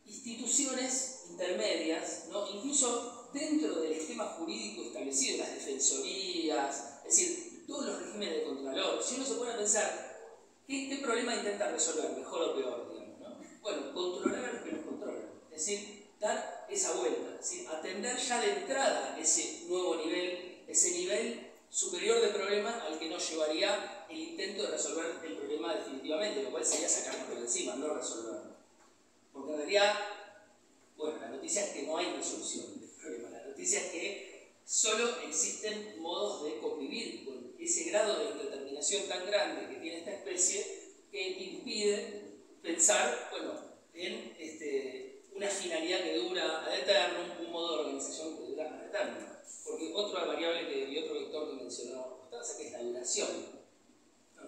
instituciones intermedias, ¿no? Incluso dentro del esquema jurídico establecido, las defensorías, es decir, todos los regímenes de contralor. Si uno se pone a pensar, ¿qué problema intenta resolver, mejor o peor, digamos, ¿no? Bueno, controlar a los que los controlan, es decir, dar esa vuelta, es decir, atender ya de entrada ese nuevo nivel, ese nivel superior de problema al que nos llevaría el intento de resolver el problema definitivamente, lo cual sería sacárnoslo de encima, no resolverlo. Porque en realidad, bueno, la noticia es que no hay resolución del problema, la noticia es que solo existen modos de convivir con ese grado de indeterminación tan grande que tiene esta especie que impide pensar, bueno, en una finalidad que dura ad eternum, un modo de organización que dura ad eternum. Porque otra variable y otro vector que mencionó Constanza, que es la duración, ¿no?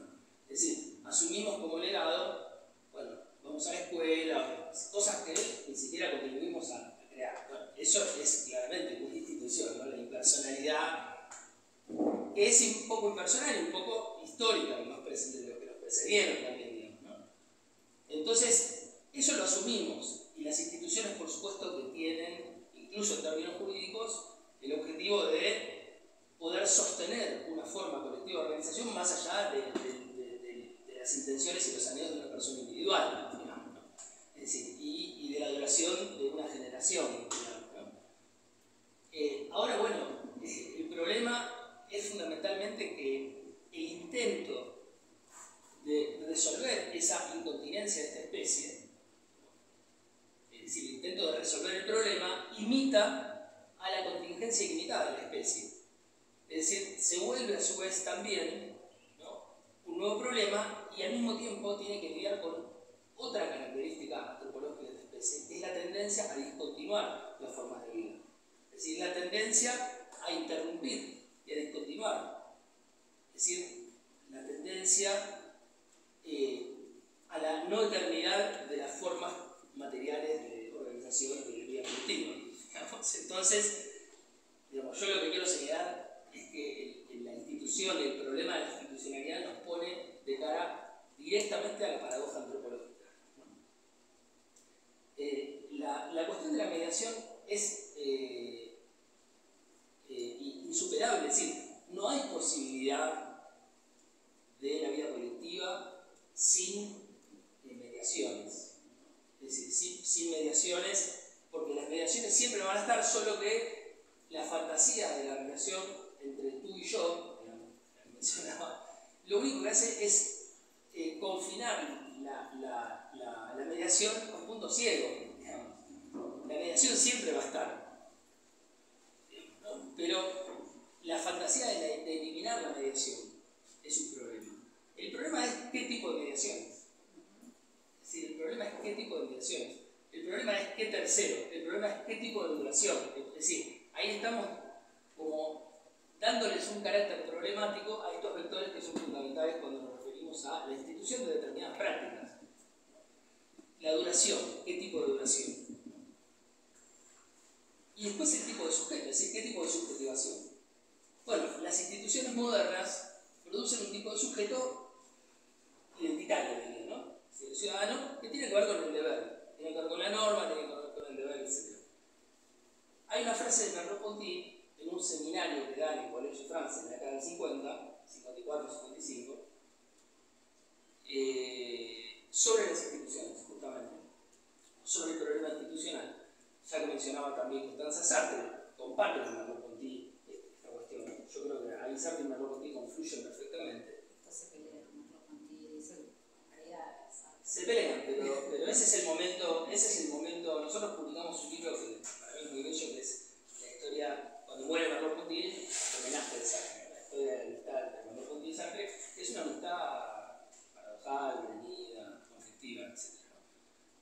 Es decir, asumimos como legado, bueno, vamos a la escuela, cosas que ni siquiera contribuimos a crear. Bueno, eso es claramente una institución, ¿no? La impersonalidad, que es un poco impersonal y un poco histórica, más presente de lo que nos precedieron también, digamos, ¿no? Entonces, eso lo asumimos, y las instituciones, por supuesto, que tienen, incluso en términos jurídicos, el objetivo de poder sostener una forma colectiva de organización más allá de las intenciones y los anhelos de una persona individual, digamos, ¿no? Es decir, y de la duración de una generación, digamos, ¿no? Ahora, bueno, el problema es fundamentalmente que el intento de resolver esa incontinencia de esta especie, es decir, el intento de resolver el problema, imita a la contingencia ilimitada de la especie. Es decir, se vuelve a su vez también, ¿no?, un nuevo problema, y al mismo tiempo tiene que lidiar con otra característica antropológica de la especie, que es la tendencia a discontinuar las formas de vida. Es decir, la tendencia a interrumpir y a discontinuar. Es decir, la tendencia a la no eternidad de las formas materiales de organización de vida colectiva. Entonces, digamos, yo lo que quiero señalar es que la institución, el problema de la institucionalidad nos pone de cara directamente a la paradoja antropológica, ¿no? La cuestión de la mediación es insuperable, es decir, no hay posibilidad de la vida colectiva sin mediaciones. Es decir, sin mediaciones, porque las mediaciones siempre van a estar, solo que la fantasía de la relación entre tú y yo, que mencionaba, lo único que hace es confinar la mediación a un punto ciego, digamos. La mediación siempre va a estar, ¿no? Pero la fantasía de eliminar la mediación es un problema. El problema es qué tipo de mediaciones. Es decir, el problema es qué tipo de mediaciones. El problema es qué tercero. El problema es qué tipo de duración. Es decir, ahí estamos como dándoles un carácter problemático a estos vectores que son fundamentales cuando nos referimos a la institución de determinadas prácticas. La duración, qué tipo de duración. Y después el tipo de sujeto, es decir, qué tipo de subjetivación. Bueno, las instituciones modernas producen un tipo de sujeto identitario, diría, ¿no? Es decir, el ciudadano que tiene que ver con el deber, tiene que ver con la norma, tiene que ver con el deber, etc. Hay una frase de Merleau-Ponty en un seminario que da en el Colegio de Francia en la década del 50, 54, 55, sobre las instituciones, justamente, sobre el problema institucional. Ya que mencionaba también Constanza Sartre, comparte con Merleau-Ponty esta cuestión. Yo creo que ahí Sartre y Merleau-Ponty confluyen perfectamente. Esto se pelea con Merleau-Ponty, dice variedades. Se pelean, pero ese es el momento. Nosotros publicamos un libro que para mí es muy bello, que es la historia, cuando muere Merleau-Ponty, el homenaje de Sartre, la historia de la amistad entre Merleau-Ponty y Sartre, que es una amistad paradojal, reñida, conflictiva, etc.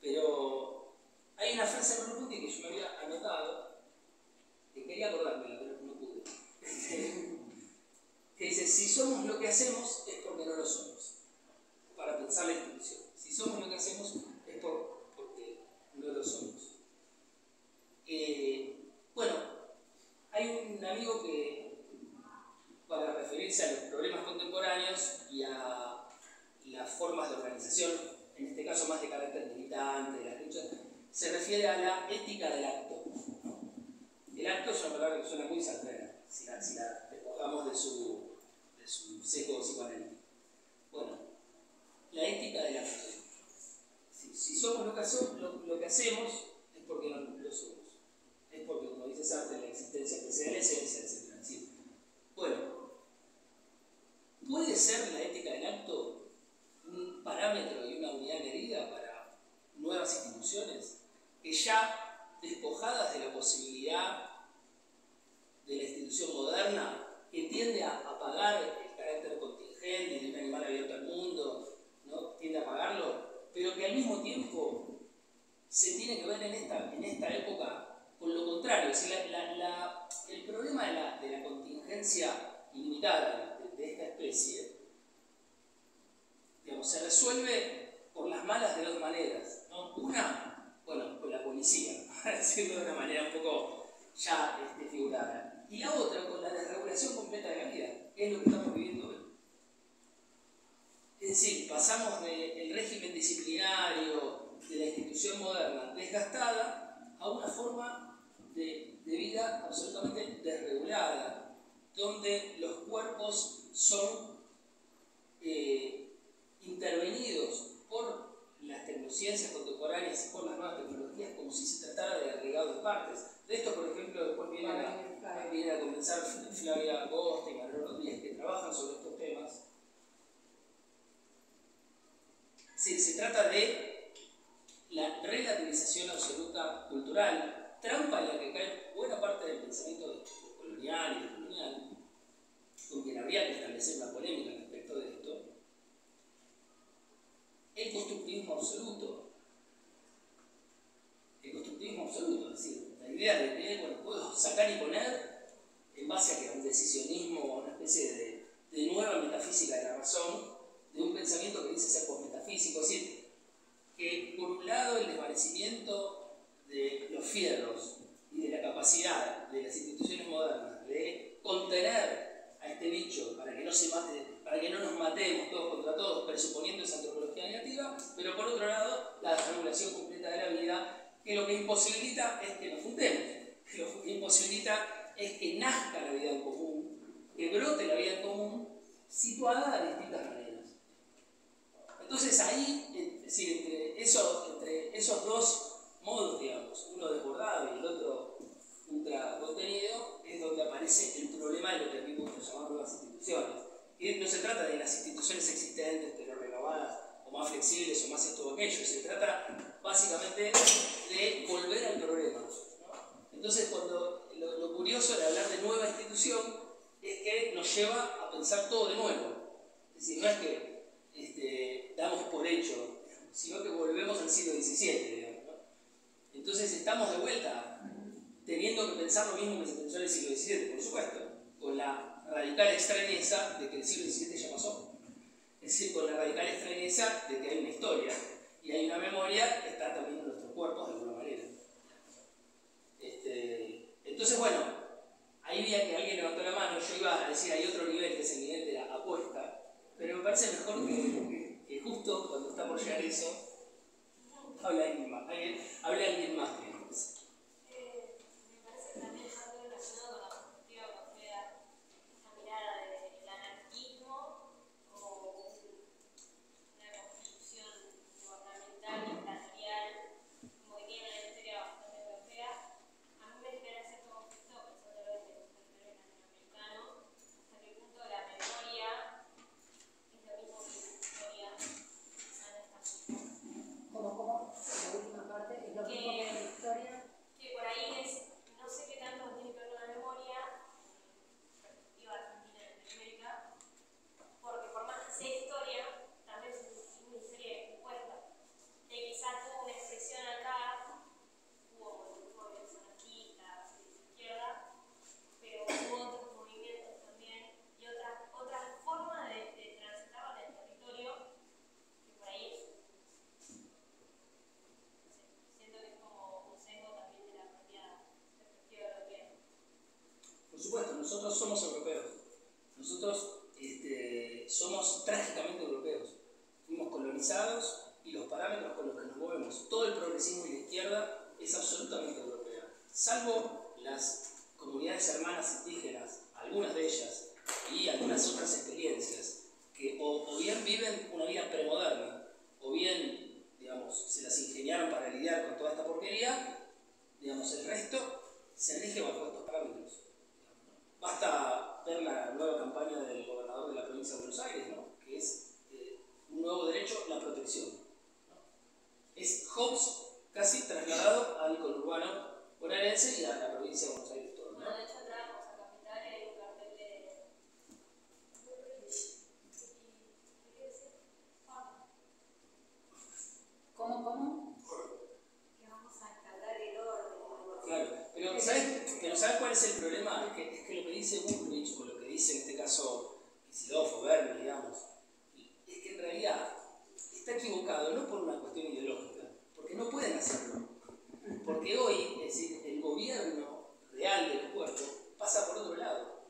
Pero hay una frase de Merleau-Ponty que yo me había anotado, que quería acordármela, pero no pude, que dice: si somos lo que hacemos es porque no lo somos. Para pensar la institución. Si somos lo que hacemos es porque no lo somos. Bueno, hay un amigo que, para referir referirse a los problemas contemporáneos y a las formas de organización, en este caso más de carácter militante, de la lucha, se refiere a la ética del acto. El acto es una palabra que suena muy sacrera, si la despojamos de su sesgo psicoanalítico. Bueno, la ética del acto. Si somos lo que hacemos, es porque no lo somos. Es porque, como dice Sartre, la existencia precede la esencia, etc. ¿Sí? Bueno, ¿puede ser la ética del acto un parámetro y una unidad medida para nuevas instituciones que ya despojadas de la posibilidad de la institución moderna, que tiende a apagar el carácter contingente de un animal abierto al mundo, ¿no? Tiende a apagarlo, pero que al mismo tiempo se tiene que ver en esta época con lo contrario? Es decir, el problema de la contingencia ilimitada de esta especie, digamos, se resuelve por las malas de dos maneras, ¿no? Una, bueno, con la policía, para decirlo de una manera un poco ya figurada, y la otra con la desregulación completa de la vida, que es lo que estamos viviendo hoy. Es decir, pasamos del régimen disciplinario de la institución moderna desgastada a una forma de vida absolutamente desregulada, donde los cuerpos son intervenidos por las tecnociencias contemporáneas y por las nuevas tecnologías como si se tratara de agregado de partes. De esto, por ejemplo, después viene a comenzar Flavia Acosta y Manuel Rodríguez, que trabajan sobre estos temas. Se trata de la relativización absoluta cultural, trampa en la que cae buena parte del pensamiento colonial y decolonial, con quien habría que establecer una polémica respecto de esto. El constructivismo absoluto. El constructivismo absoluto, es decir, la idea de que, bueno, puedo sacar y poner en base a que un decisionismo o una especie de nueva metafísica de la razón, de un pensamiento que dice ser posmetafísico, es decir, que por un lado el desvanecimiento de los fierros y de la capacidad de las instituciones modernas de contener a este bicho para que no se mate, para que no nos matemos todos contra todos, presuponiendo esa antropología negativa, pero por otro lado la desregulación completa de la vida, que lo que imposibilita es que nos juntemos, que lo que imposibilita es que nazca la vida en común, que brote la vida en común, situada de distintas maneras. Entonces ahí, es decir, entre esos dos modos, digamos, uno desbordado y el otro ultra contenido, es donde aparece el problema de lo que aquí podemos llamar nuevas instituciones. Y no se trata de las instituciones existentes, pero renovadas, o más flexibles, o más esto o aquello. Se trata básicamente de volver al problema, ¿no? Entonces, cuando lo curioso de hablar de nueva institución es que nos lleva a pensar todo de nuevo. Es decir, no es que damos por hecho, sino que volvemos al siglo XVII, digamos, ¿no? Entonces estamos de vuelta teniendo que pensar lo mismo que se pensó en el siglo XVII, por supuesto, con la radical extrañeza de que el siglo XVII ya pasó. Es decir, con la radical extrañeza de que hay una historia y hay una memoria que está también en nuestros cuerpos de alguna manera. Entonces, bueno, ahí vi que alguien levantó la mano. Yo iba a decir, hay otro nivel que es el nivel de la apuesta, pero me parece mejor que justo cuando está por llegar eso, hable alguien más. Hable alguien más que eso. Me parece que también está muy relacionado con la perspectiva que crea esta mirada del anarquismo como una constitución gubernamental y dictatorial, como que tiene una historia bastante europea. A mí me genera cierto conflicto pensando desde el territorio latinoamericano, hasta qué punto la memoria es lo mismo que la historia en esta sociedad. ¿Cómo? La última parte, es lo mismo que la historia. Que por ahí no sé qué tanto tiene que ver con la memoria, perspectiva argentina y Latinoamérica, porque por más que sea historia, también es una historia impuesta. Que quizás tuvo una expresión acá, hubo movimientos anarquistas de izquierda, pero hubo otros movimientos también y otras formas de transitar en el territorio que por ahí siento que es como un sesgo también de la propia perspectiva europea. Por supuesto, nosotros somos europeos. Nosotros somos trágicamente europeos. Fuimos colonizados y los parámetros con los que nos movemos, todo el progresismo y la izquierda es absolutamente europea. Salvo las comunidades hermanas indígenas, algunas de ellas, y algunas otras experiencias, que o bien viven una vida premoderna, o bien, digamos, se las ingeniaron para lidiar con toda esta porquería, digamos, el resto se rige bajo estos parámetros. Basta ver la nueva campaña del gobernador de la provincia de Buenos Aires, ¿no? Que es un nuevo derecho, la protección, ¿no? Es Hobbes casi trasladado al conurbano bonaerense y a la provincia de Buenos Aires todo, ¿no? Bueno, de hecho entramos a Capital y hay un cartel de... ¿Cómo? Que vamos a instalar el orden. Claro, pero ¿sabes cuál es el problema? Es que lo que dice Bullrich, o lo que dice en este caso Kicillof o Bernie, digamos, es que en realidad está equivocado, no por una cuestión ideológica, porque no pueden hacerlo. Porque hoy, es decir, el gobierno real del puerto pasa por otro lado.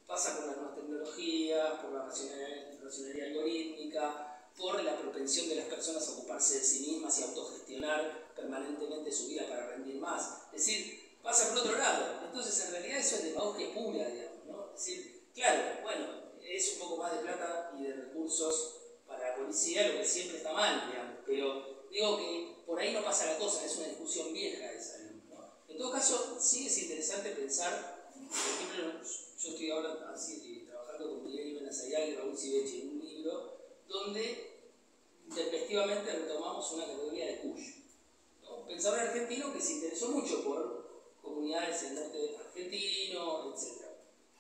Pasa por las nuevas tecnologías, por la racionalidad algorítmica, por la propensión de las personas a ocuparse de sí mismas y autogestionar permanentemente su vida para rendir más. Es decir, pasa por otro lado. Entonces, en realidad eso es demagogia pura, digamos, ¿no? Es decir, claro, bueno, es un poco más de plata y de recursos para la policía, lo que siempre está mal, digamos, pero digo que por ahí no pasa la cosa, es una discusión vieja esa, ¿no? En todo caso, sí es interesante pensar, por ejemplo, yo estoy ahora así, trabajando con Miguel Ibn Azayag y Raúl Sivechi en un libro donde intempestivamente retomamos una categoría de Cuyo, ¿no? Pensador argentino que se interesó mucho por comunidades en el norte argentino, etc.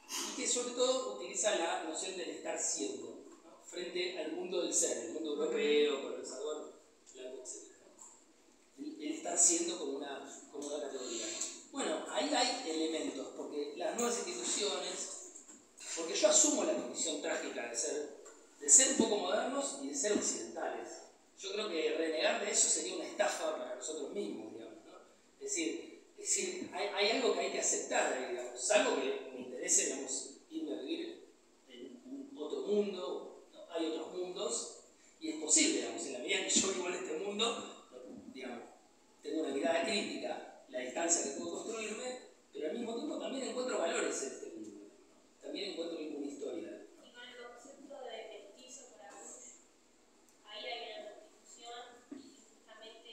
Y que sobre todo utiliza la noción del estar siendo, ¿no? Frente al mundo del ser, el mundo europeo, colonizador, blanco, etc. El estar siendo como una categoría. Bueno, ahí hay elementos, porque las nuevas instituciones, porque yo asumo la condición trágica de ser un poco modernos y de ser occidentales. Yo creo que renegar de eso sería una estafa para nosotros mismos, digamos, ¿no? Es decir, hay algo que hay que aceptar, digamos, salvo que me interese, digamos, irme a vivir en otro mundo, ¿no? Hay otros mundos, y es posible, digamos, en la medida que yo vivo en este mundo, digamos, tengo una mirada crítica, la distancia que puedo construirme, pero al mismo tiempo también encuentro valores en este mundo, ¿no? También encuentro una historia. Y con el concepto de mestizo para Bush, ahí hay una constitución y justamente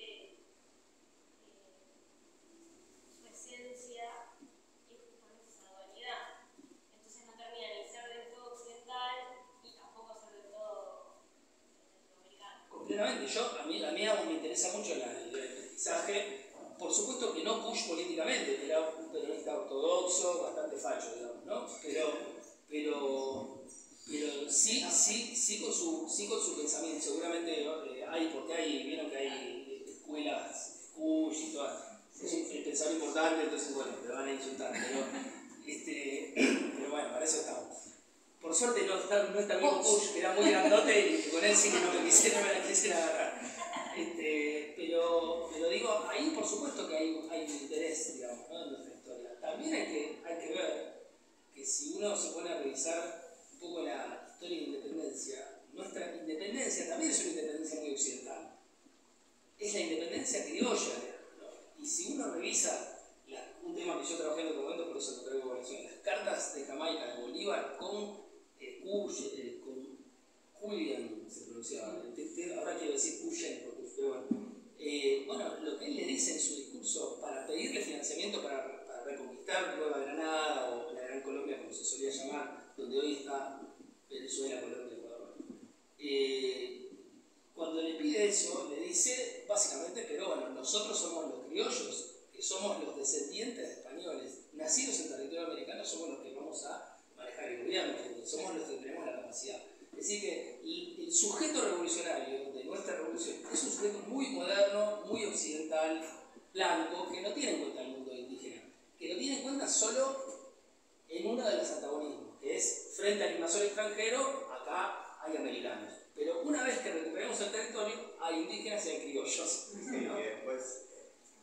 su esencia es justamente esa dualidad. Entonces no termina ni ser del todo occidental y tampoco ser del todo latinoamericano. Completamente. A mí me interesa mucho el mestizaje. Por supuesto que no Bush políticamente, que era un peronista ortodoxo, bastante facho, digamos, ¿no? Pero sí con su pensamiento. Seguramente vieron que hay escuelas Bush y todas. Es un pensador importante, entonces bueno, me van a insultar, pero bueno, para eso estamos. Por suerte no está bien Bush, que era muy grandote y con él sí que no me la quisiera agarrar. Pero digo, ahí por supuesto que hay un interés, digamos, ¿no? En nuestra historia. También hay que ver que si uno se pone a revisar un poco la historia de independencia, nuestra independencia también es una independencia muy occidental. Es la independencia criolla, ¿no? Y si uno revisa un tema que yo trabajé en otro momento, por eso lo traigo a colación, las cartas de Jamaica de Bolívar con Julian, se pronunciaba, ahora quiero decir Cuyen, pero bueno, lo que él le dice en su discurso para pedirle financiamiento para reconquistar Nueva Granada o la Gran Colombia, como se solía llamar, donde hoy está Venezuela, Colombia, Ecuador. Cuando le pide eso, le dice básicamente, pero bueno, nosotros somos los criollos, que somos los descendientes de españoles, nacidos en territorio americano, somos los que vamos a manejar el gobierno, somos los que tenemos la capacidad. Es decir, que el sujeto revolucionario de nuestra revolución es un sujeto muy moderno, muy occidental, blanco, que no tiene en cuenta el mundo indígena, que lo tiene en cuenta solo en uno de los antagonismos, que es frente al invasor extranjero, acá hay americanos. Pero una vez que recuperemos el territorio, hay indígenas y hay criollos. Sí, ¿no? Y después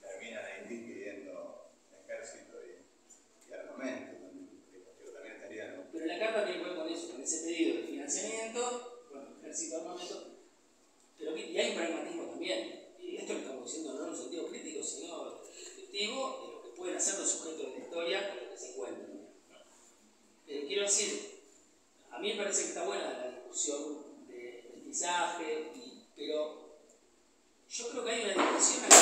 terminan ahí dividiendo ejército y armamento. Pero la carta tiene que ver con eso, con ese pedido de financiamiento ejército de armamento, pero y hay un pragmatismo también. Y esto lo estamos diciendo no en un sentido crítico, sino descriptivo de lo que pueden hacer los sujetos de la historia con lo que se encuentran, ¿no? Pero quiero decir, a mí me parece que está buena la discusión de mestizaje, pero yo creo que hay una discusión aquí.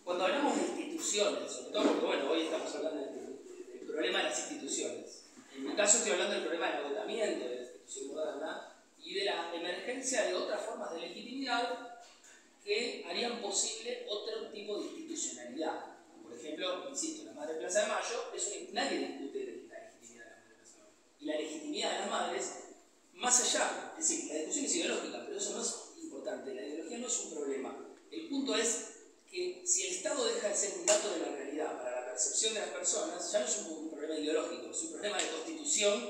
Cuando hablamos de instituciones, sobre todo porque bueno, hoy estamos hablando del problema de las instituciones. En mi caso estoy hablando del problema del agotamiento de la institución moderna y de la emergencia de otras formas de legitimidad que harían posible otro tipo de institucionalidad. Por ejemplo, insisto, la Madre Plaza de Mayo, nadie discute la legitimidad de la Madre Plaza de Mayo. Y la legitimidad de las madres, más allá, es decir, la discusión es ideológica, pero eso no es importante, la ideología no es un problema. El punto es que si el Estado deja de ser un dato de la realidad para la percepción de las personas, ya no es un problema ideológico, es un problema de constitución,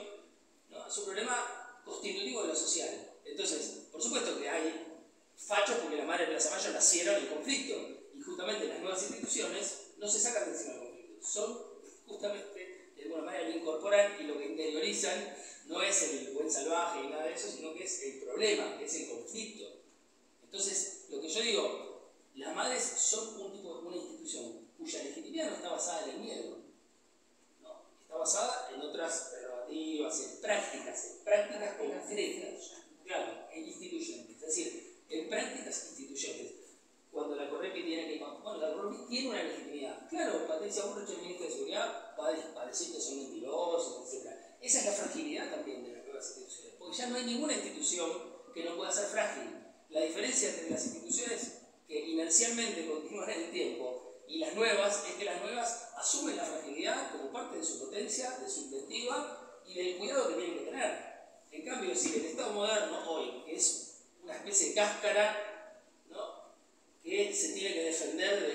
¿no? Es un problema constitutivo de lo social. Entonces, por supuesto que hay fachos porque la Madre Plaza de Mayo nacieron en conflicto, y justamente las nuevas instituciones no se sacan de encima del conflicto, son justamente, de alguna manera, lo incorporan y lo que interiorizan no es el buen salvaje y nada de eso, sino que es el problema, que es el conflicto. Entonces, lo que yo digo, las madres son una institución cuya legitimidad no está basada en el miedo, no, está basada en otras prerrogativas, en prácticas concretas, claro, en instituciones, es decir, en prácticas instituciones. Cuando la Correpi tiene que... Bueno, la Correpi tiene una legitimidad. Claro, Patricia Bullrich, el ministro de Seguridad, va a decir que son mentirosos, etc. Esa es la fragilidad también de las nuevas instituciones, porque ya no hay ninguna institución que no pueda ser frágil. La diferencia entre las instituciones que inercialmente continúan en el tiempo y las nuevas es que las nuevas asumen la fragilidad como parte de su potencia, de su inventiva y del cuidado que tienen que tener. En cambio, si el Estado moderno hoy, que es una especie de cáscara, ¿no?, que se tiene que defender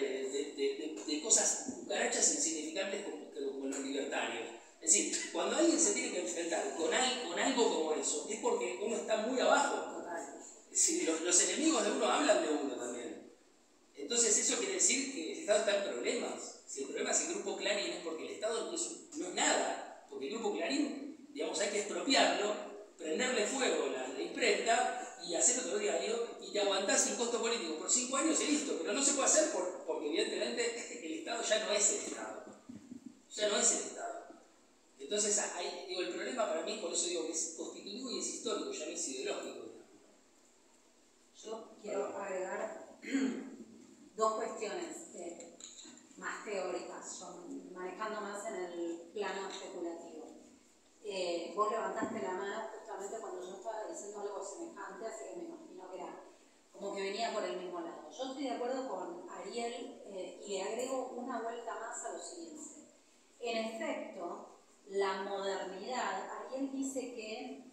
de cosas cucarachas insignificantes como los libertarios. Es decir, cuando alguien se tiene que enfrentar con algo como eso, es porque uno está muy abajo. Es decir, los enemigos de uno hablan de uno también. Entonces eso quiere decir que el Estado está en problemas. Si el problema es el Grupo Clarín, es porque el Estado no es nada. Porque el Grupo Clarín, digamos, hay que expropiarlo, prenderle fuego la imprenta y hacer otro diario y te aguantás el costo político por 5 años y listo. Pero no se puede hacer porque evidentemente el Estado ya no es el Estado. Ya no es el Estado. Entonces, digo, el problema para mí, por eso digo que es constitutivo y es histórico, ya no es ideológico. Yo quiero agregar dos cuestiones más teóricas, manejando más en el plano especulativo. Vos levantaste la mano justamente cuando yo estaba diciendo algo semejante, así que me imagino que era como que venía por el mismo lado. Yo estoy de acuerdo con Ariel y le agrego una vuelta más a lo siguiente. En efecto, la modernidad, Ariel dice que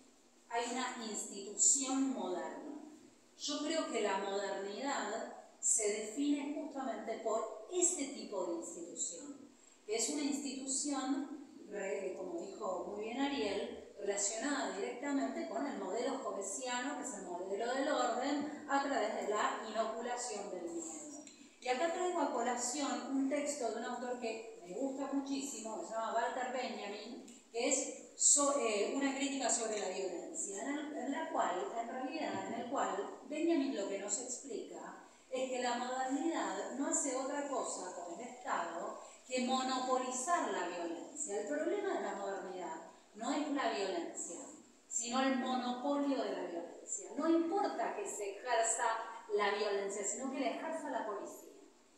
hay una institución moderna. Yo creo que la modernidad se define justamente por ese tipo de institución, que es una institución, como dijo muy bien Ariel, relacionada directamente con el modelo hobbesiano, que es el modelo del orden, a través de la inoculación del miedo. Y acá traigo a colación un texto de un autor que me gusta muchísimo, que se llama Walter Benjamin, que es una crítica sobre la violencia, en el cual Benjamin lo que nos explica es que la modernidad no hace otra cosa con el Estado que monopolizar la violencia. El problema de la modernidad no es la violencia, sino el monopolio de la violencia. No importa que se ejerza la violencia, sino que la ejerza la policía.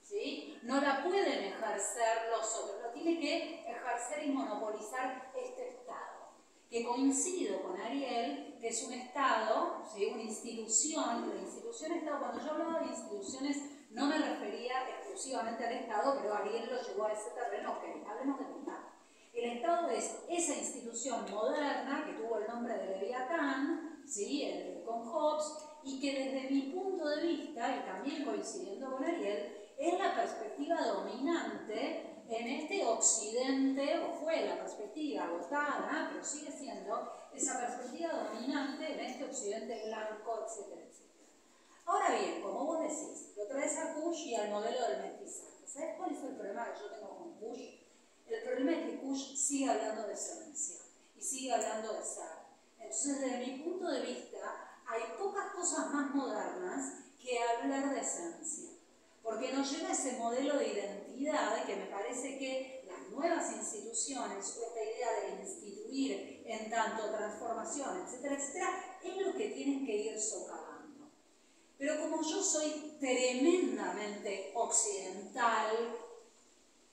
¿Sí? No la pueden ejercer los otros, lo tiene que ejercer y monopolizar este Estado. Que coincido con Ariel, que es un Estado, ¿sí?, una institución. La institución Estado, cuando yo hablaba de instituciones, no me refería exclusivamente al Estado, pero Ariel lo llevó a ese terreno. Ok, hablemos del Estado. El Estado es esa institución moderna que tuvo el nombre de Leviatán, ¿sí?, con Hobbes, y que desde mi punto de vista, y también coincidiendo con Ariel, es la perspectiva dominante en este occidente, o fue la perspectiva agotada, pero sigue siendo esa perspectiva dominante en este occidente blanco, etcétera, etcétera. Ahora bien, como vos decís, lo traes a Kush y al modelo del mestizaje. ¿Sabes cuál es el problema que yo tengo con Kush? El problema es que Kush sigue hablando de esencia. y sigue hablando de ser. Entonces, desde mi punto de vista, hay pocas cosas más modernas que hablar de esencia, porque nos lleva a ese modelo de identidad que me parece que las nuevas instituciones o esta idea de instituir en tanto transformación, etcétera, etcétera, es lo que tienen que ir socavando. Pero como yo soy tremendamente occidental,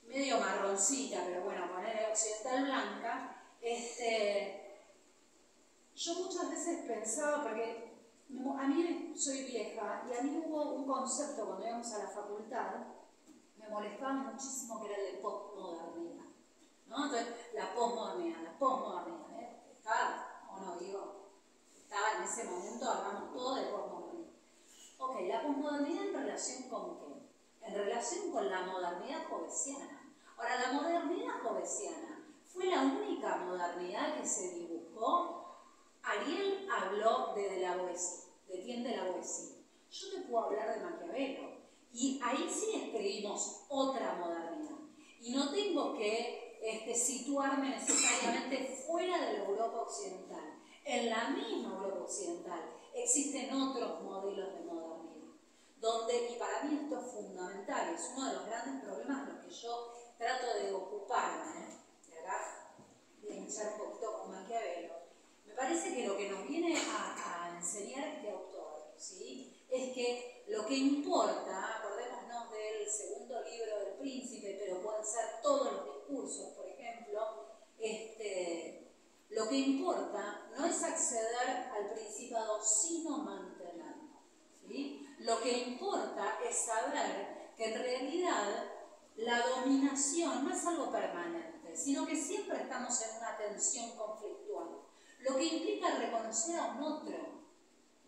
medio marroncita, pero bueno, ponerle occidental blanca, yo muchas veces pensaba, porque a mí soy vieja y a mí hubo un concepto cuando íbamos a la facultad, me molestaba muchísimo, que era el de postmodernidad, ¿no? Entonces, la postmodernidad, estaba, o no digo, estaba en ese momento, hablamos todo de postmodernidad. Ok, la posmodernidad ¿en relación con qué? En relación con la modernidad joveziana. Ahora, la modernidad joveziana fue la única modernidad que se dibujó. Ariel habló de la Boétie, de Etienne de la Boétie. Yo te puedo hablar de Maquiavelo. Y ahí sí escribimos otra modernidad. Y no tengo que situarme necesariamente fuera de la Europa occidental. En la misma Europa occidental existen otros modelos de modernidad. Y para mí esto es fundamental, es uno de los grandes problemas de los que yo trato de ocuparme, de acá, de hinchar un poquito con Maquiavelo. Me parece que lo que nos viene a enseñar este autor, ¿sí?, es que lo que importa, acordémonos del segundo libro del Príncipe, pero pueden ser todos los discursos, por ejemplo, lo que importa no es acceder al principado, sino mantenerlo, ¿sí? Lo que importa es saber que en realidad la dominación no es algo permanente, sino que siempre estamos en una tensión conflictual, lo que implica reconocer a un otro,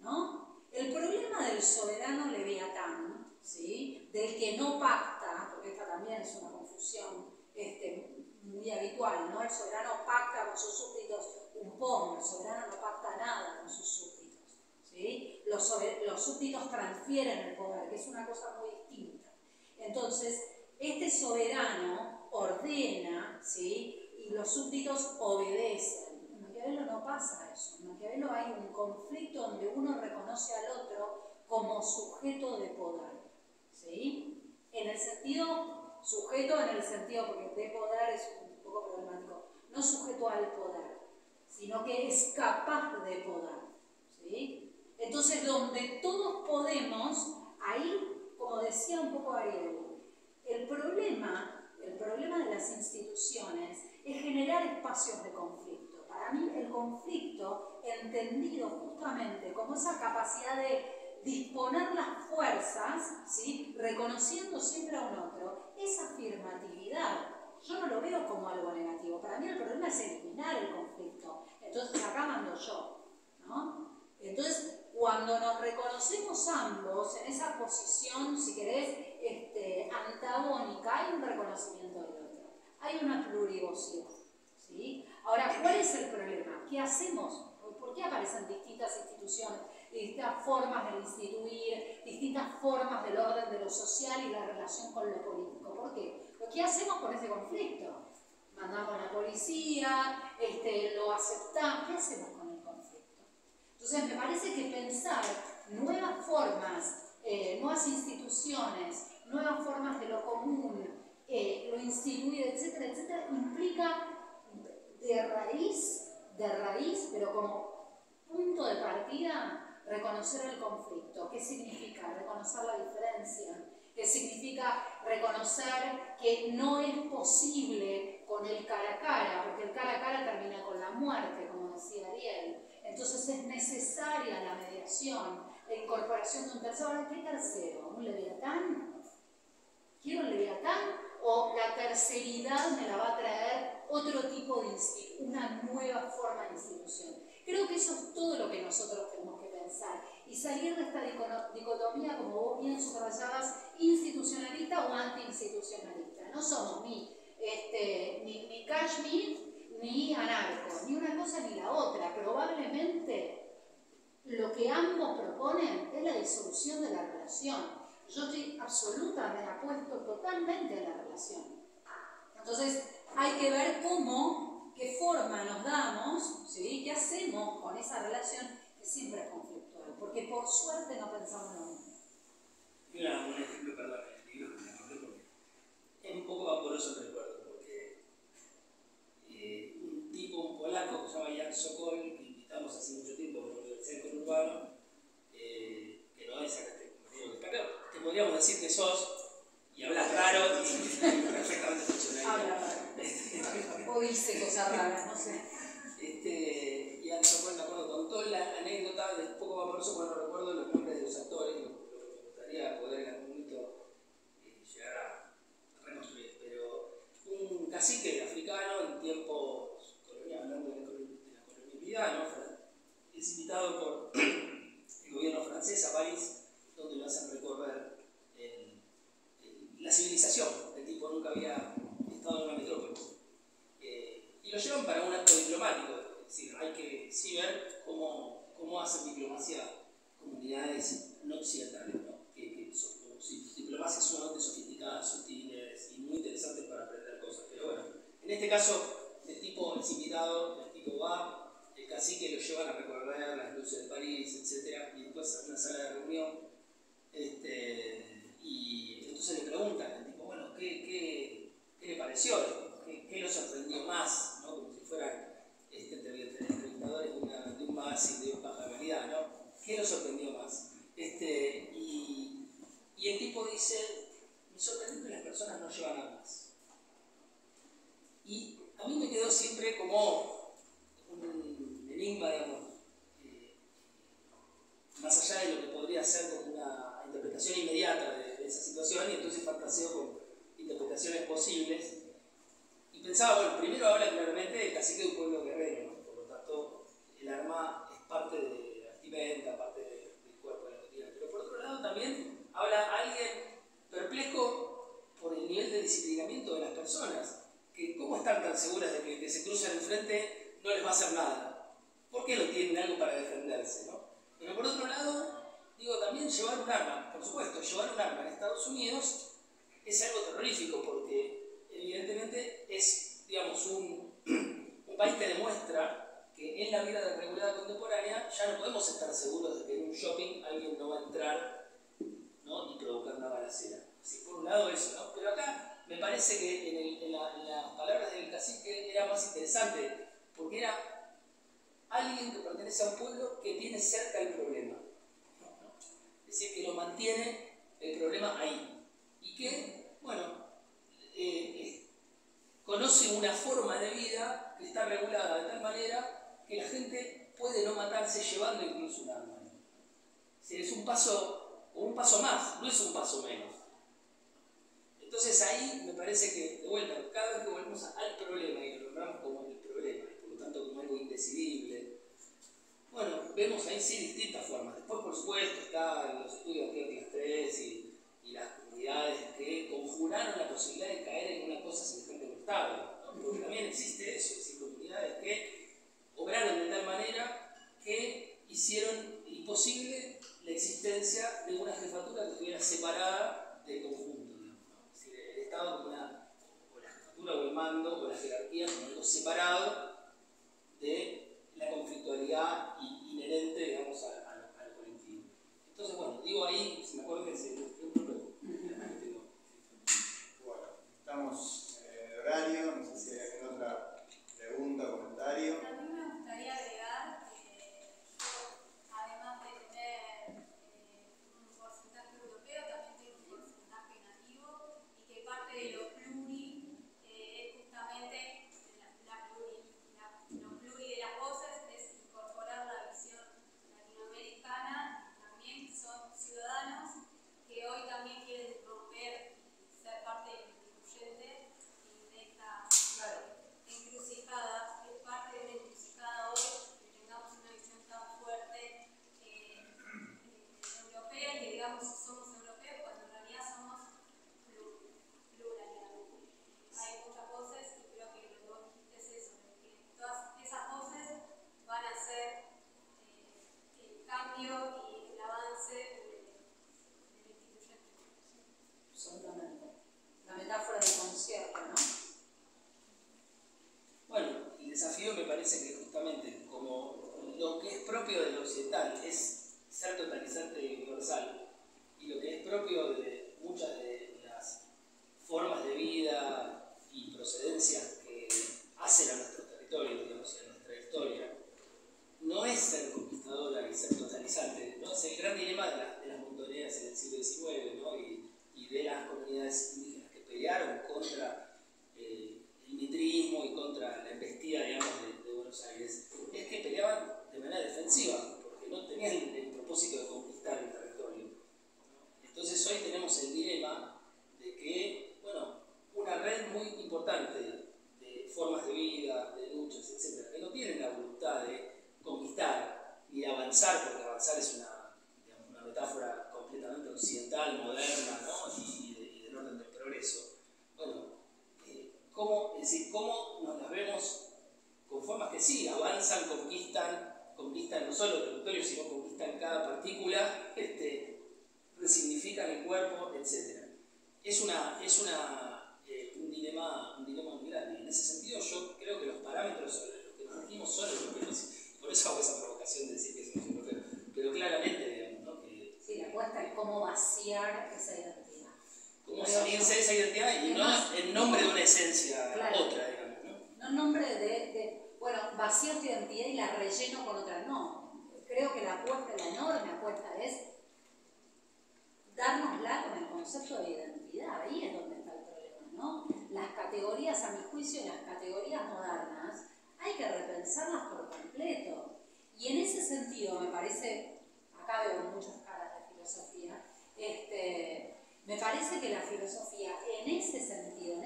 ¿no? El problema del soberano leviatán, ¿sí?, del que no pacta, porque esta también es una confusión muy habitual, ¿no? El soberano pacta con sus súbditos un poco, el soberano no pacta nada con sus súbditos, ¿sí? Los súbditos transfieren el poder, que es una cosa muy distinta. Entonces, este soberano ordena, ¿sí?, y los súbditos obedecen. En Maquiavelo no pasa eso. En Maquiavelo hay un conflicto donde uno reconoce al otro como sujeto de poder, ¿sí? En el sentido, sujeto en el sentido, porque de poder es un poco problemático, no sujeto al poder, sino que es capaz de poder, ¿sí? Entonces, donde todos podemos, ahí, como decía un poco Ariel, el problema de las instituciones es generar espacios de conflicto. Para mí, el conflicto, entendido justamente como esa capacidad de disponer las fuerzas, ¿sí?, reconociendo siempre a un otro, es afirmatividad. Yo no lo veo como algo negativo. Para mí el problema es eliminar el conflicto. Entonces, acá mando yo, ¿no? Entonces, cuando nos reconocemos ambos en esa posición, si querés, antagónica, hay un reconocimiento del otro, hay una plurivocidad, ¿sí? Ahora, ¿cuál es el problema? ¿Qué hacemos? ¿Por qué aparecen distintas instituciones, distintas formas de instituir, distintas formas del orden de lo social y la relación con lo político? ¿Por qué? ¿Qué hacemos con ese conflicto? Mandamos a la policía, lo aceptamos. ¿Qué hacemos con el conflicto? Entonces, me parece que pensar nuevas formas, nuevas instituciones, nuevas formas de lo común, lo instituido, etcétera, etcétera, implica de raíz, pero como punto de partida, reconocer el conflicto. ¿Qué significa? Reconocer la diferencia. ¿Qué significa? Reconocer que no es posible con el cara a cara, porque el cara a cara termina con la muerte, como decía Ariel. Entonces es necesaria la mediación, la incorporación de un tercero. ¿Ahora qué tercero? ¿Un leviatán? ¿Quiero un leviatán? ¿O la terceridad me la va a traer otro tipo de una nueva forma de institución? Creo que eso es todo lo que nosotros tenemos que pensar y salir de esta dicotomía, como vos bien subrayabas, institucionalista o anti-institucionalista. No somos ni Kashmir ni anarco, ni una cosa ni la otra. Probablemente lo que ambos proponen es la disolución de la relación. Yo estoy absolutamente apuesto totalmente a la relación. Entonces, hay que ver cómo qué forma nos damos, ¿sí? ¿Qué hacemos con esa relación que siempre es conflictual? Porque por suerte no pensamos lo mismo. Mira, un ejemplo, perdón, el libro que me acordé porque es un poco vaporoso el recuerdo, porque un tipo, un polaco que se llama Jan Sokol, que invitamos hace mucho tiempo por la Universidad de Conurbano, que no es acá, te podríamos decir que sos, y hablas raro y perfectamente funcionaría. Habla raro. O dice cosas raras, no sé. Y Jan Sokol, me acuerdo, contó la anécdota, de poco vaporoso, cuando no recuerdo los nombres de los actores, lo que me gustaría poder en algún momento llegar a reconstruir. Pero un cacique africano en tiempos coloniales, hablando de la colonialidad, ¿no? Es invitado por el gobierno francés a París, donde lo hacen recorrer la civilización. El tipo nunca había estado en una metrópoli. Y lo llevan para un acto diplomático. Es decir, hay que sí ver cómo hacen diplomacia comunidades no occidentales, ¿no? Que son diplomacias sumamente sofisticadas, sutiles y muy interesantes para aprender cosas. Pero bueno, en este caso, el tipo es invitado, el tipo va, el cacique lo llevan a recorrer las luces de París, etc. Y después a una sala de reunión. Y entonces le preguntan al tipo, bueno, ¿qué le pareció? ¿Qué lo sorprendió más? ¿No? Como si fueran entrevistadores de un magazine de baja calidad, ¿no? ¿Qué lo sorprendió más? Y el tipo dice, me sorprendió que las personas no llevan armas. Y a mí me quedó siempre como un enigma, digamos, más allá de lo que podría ser como una interpretación inmediata de esa situación, y entonces fantaseo con interpretaciones posibles. Y pensaba, bueno, primero habla claramente del cacique de un pueblo guerrero, ¿no? Por lo tanto, el arma es parte de la vestimenta, parte del cuerpo de la cotidiana. Pero por otro lado también habla alguien perplejo por el nivel de disciplinamiento de las personas, que cómo están tan seguras de que el que se cruzan enfrente no les va a hacer nada. ¿Por qué no tienen algo para defenderse, no? Pero por otro lado, digo, también llevar un arma, por supuesto, llevar un arma en Estados Unidos es algo terrorífico porque evidentemente es, digamos, un país que demuestra que en la vida regulada contemporánea ya no podemos estar seguros de que en un shopping alguien no va a entrar, ¿no? Y provocar una balacera. Así, por un lado eso, ¿no? Pero acá me parece que en las palabras del cacique era más interesante porque era alguien que pertenece a un pueblo que tiene cerca el problema, ¿no? Es decir, que lo mantiene el problema ahí y que, bueno, conoce una forma de vida que está regulada de tal manera que la gente puede no matarse llevando incluso un arma. Es un paso, o un paso más, no es un paso menos. Entonces ahí me parece que, de vuelta, cada vez que volvemos al problema y lo nombramos como el problema, y por lo tanto como algo indecidible, bueno, vemos ahí sí distintas formas. Después, por supuesto, están los estudios de Atlas 3 y las comunidades que conjuraron la posibilidad de caer en una cosa semejante al Estado, ¿no? Porque también existe eso, es decir, comunidades que obraron de tal manera que hicieron imposible la existencia de una jefatura que estuviera separada del conjunto, ¿no? Es decir, el Estado como o la jefatura o el mando o la jerarquía como algo separado de la conflictualidad inherente, digamos, al colectivo. Entonces, bueno, digo ahí, se me desafío me parece que justamente como lo que es propio del occidental es ser totalizante y universal, y lo que es propio de muchas de las formas de vida y procedencias que hacen a nuestros territorios, digamos, y a nuestra historia, no es ser conquistadora y ser totalizante, ¿no? Es el gran dilema de las montoneras en el siglo XIX, ¿no? y de las comunidades indígenas que pelearon contra el militarismo y contra la embestida, digamos, de Buenos Aires, es que peleaban de manera defensiva, porque no tenían el propósito de conquistar el territorio, ¿no? Entonces hoy tenemos el dilema de que, bueno, una red muy importante de formas de vida, de luchas, etcétera, que no tienen la voluntad de conquistar y de avanzar, porque avanzar es una metáfora completamente occidental, moderna, ¿no? y del orden del progreso. Bueno, es decir, ¿cómo nos las vemos con formas que sí, avanzan, conquistan no solo territorios, sino conquistan cada partícula, resignifican el cuerpo, etc. Es un dilema muy grande. En ese sentido, yo creo que los parámetros sobre los que nos regimos son europeos. Por eso hago esa provocación de decir que somos europeos. Pero claramente, digamos, ¿no? Que, sí, la apuesta es cómo vaciar esa identidad. Cómo salirse de esa identidad y no en nombre de una esencia, claro, otra, digamos, ¿no? No en nombre bueno, vaciar tu identidad y la relleno con otra. No. Creo que la apuesta, la enorme apuesta es dárnosla con el concepto de identidad. Ahí es donde está el problema, ¿no? Las categorías, a mi juicio, las categorías modernas, hay que repensarlas por completo. Y en ese sentido, me parece, acá veo muchas caras de filosofía, me parece que la filosofía en este sentido,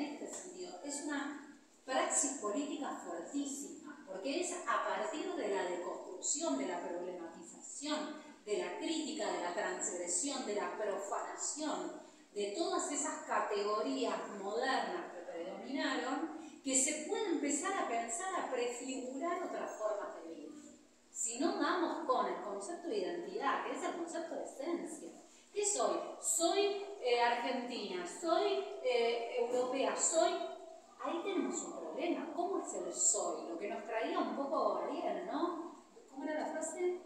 es una praxis política fuertísima, porque es a partir de la deconstrucción, de la problematización, de la crítica, de la transgresión, de la profanación, de todas esas categorías modernas que predominaron, que se puede empezar a pensar, a prefigurar otras formas de vida. Si no damos con el concepto de identidad, que es el concepto de esencia. ¿Qué soy? Soy argentina, soy europea, soy... Ahí tenemos un problema. ¿Cómo es el soy? Lo que nos traía un poco Ariel, ¿no? ¿Cómo era la frase?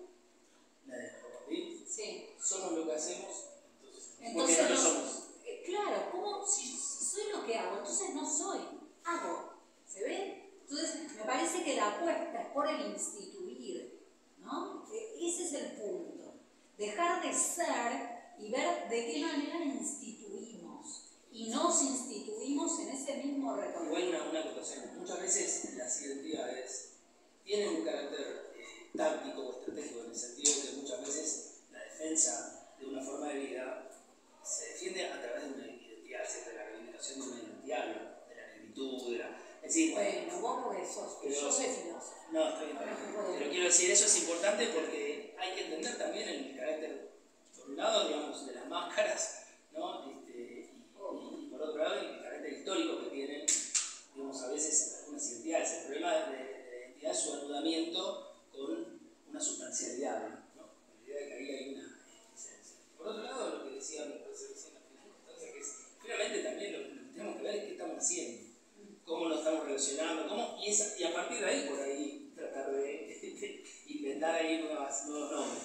La de Jocopí. Sí. Somos lo que hacemos, entonces porque no lo somos. Claro, ¿cómo? Si soy lo que hago, entonces no soy, hago. ¿Se ve? Entonces, me parece que la apuesta es por el instituir, ¿no? Ese es el punto. Dejar de ser y ver de qué manera instituimos. Y nos instituimos en ese mismo recorrido. Igual una acotación. Muchas veces las identidades tienen un carácter táctico o estratégico, en el sentido de que muchas veces la defensa de una forma de vida se defiende a través de una identidad, de la reivindicación de una identidad, de la negritud, es decir, bueno, vos porque yo soy filósofo. No, estoy bien. Pero quiero decir, eso es importante porque hay que entender también el carácter, por un lado, digamos, de las máscaras, ¿no? Y por otro lado, el carácter histórico que tienen, digamos, a veces algunas identidades. El problema de la identidad es su anudamiento con una sustancialidad, ¿no? La idea de que ahí hay una esencia. Por otro lado, lo que decía mi profesor recién, que es, finalmente también lo que tenemos que ver es qué estamos haciendo, cómo nos estamos relacionando, y a partir de ahí, por ahí, tratar de inventar ahí nuevos nombres.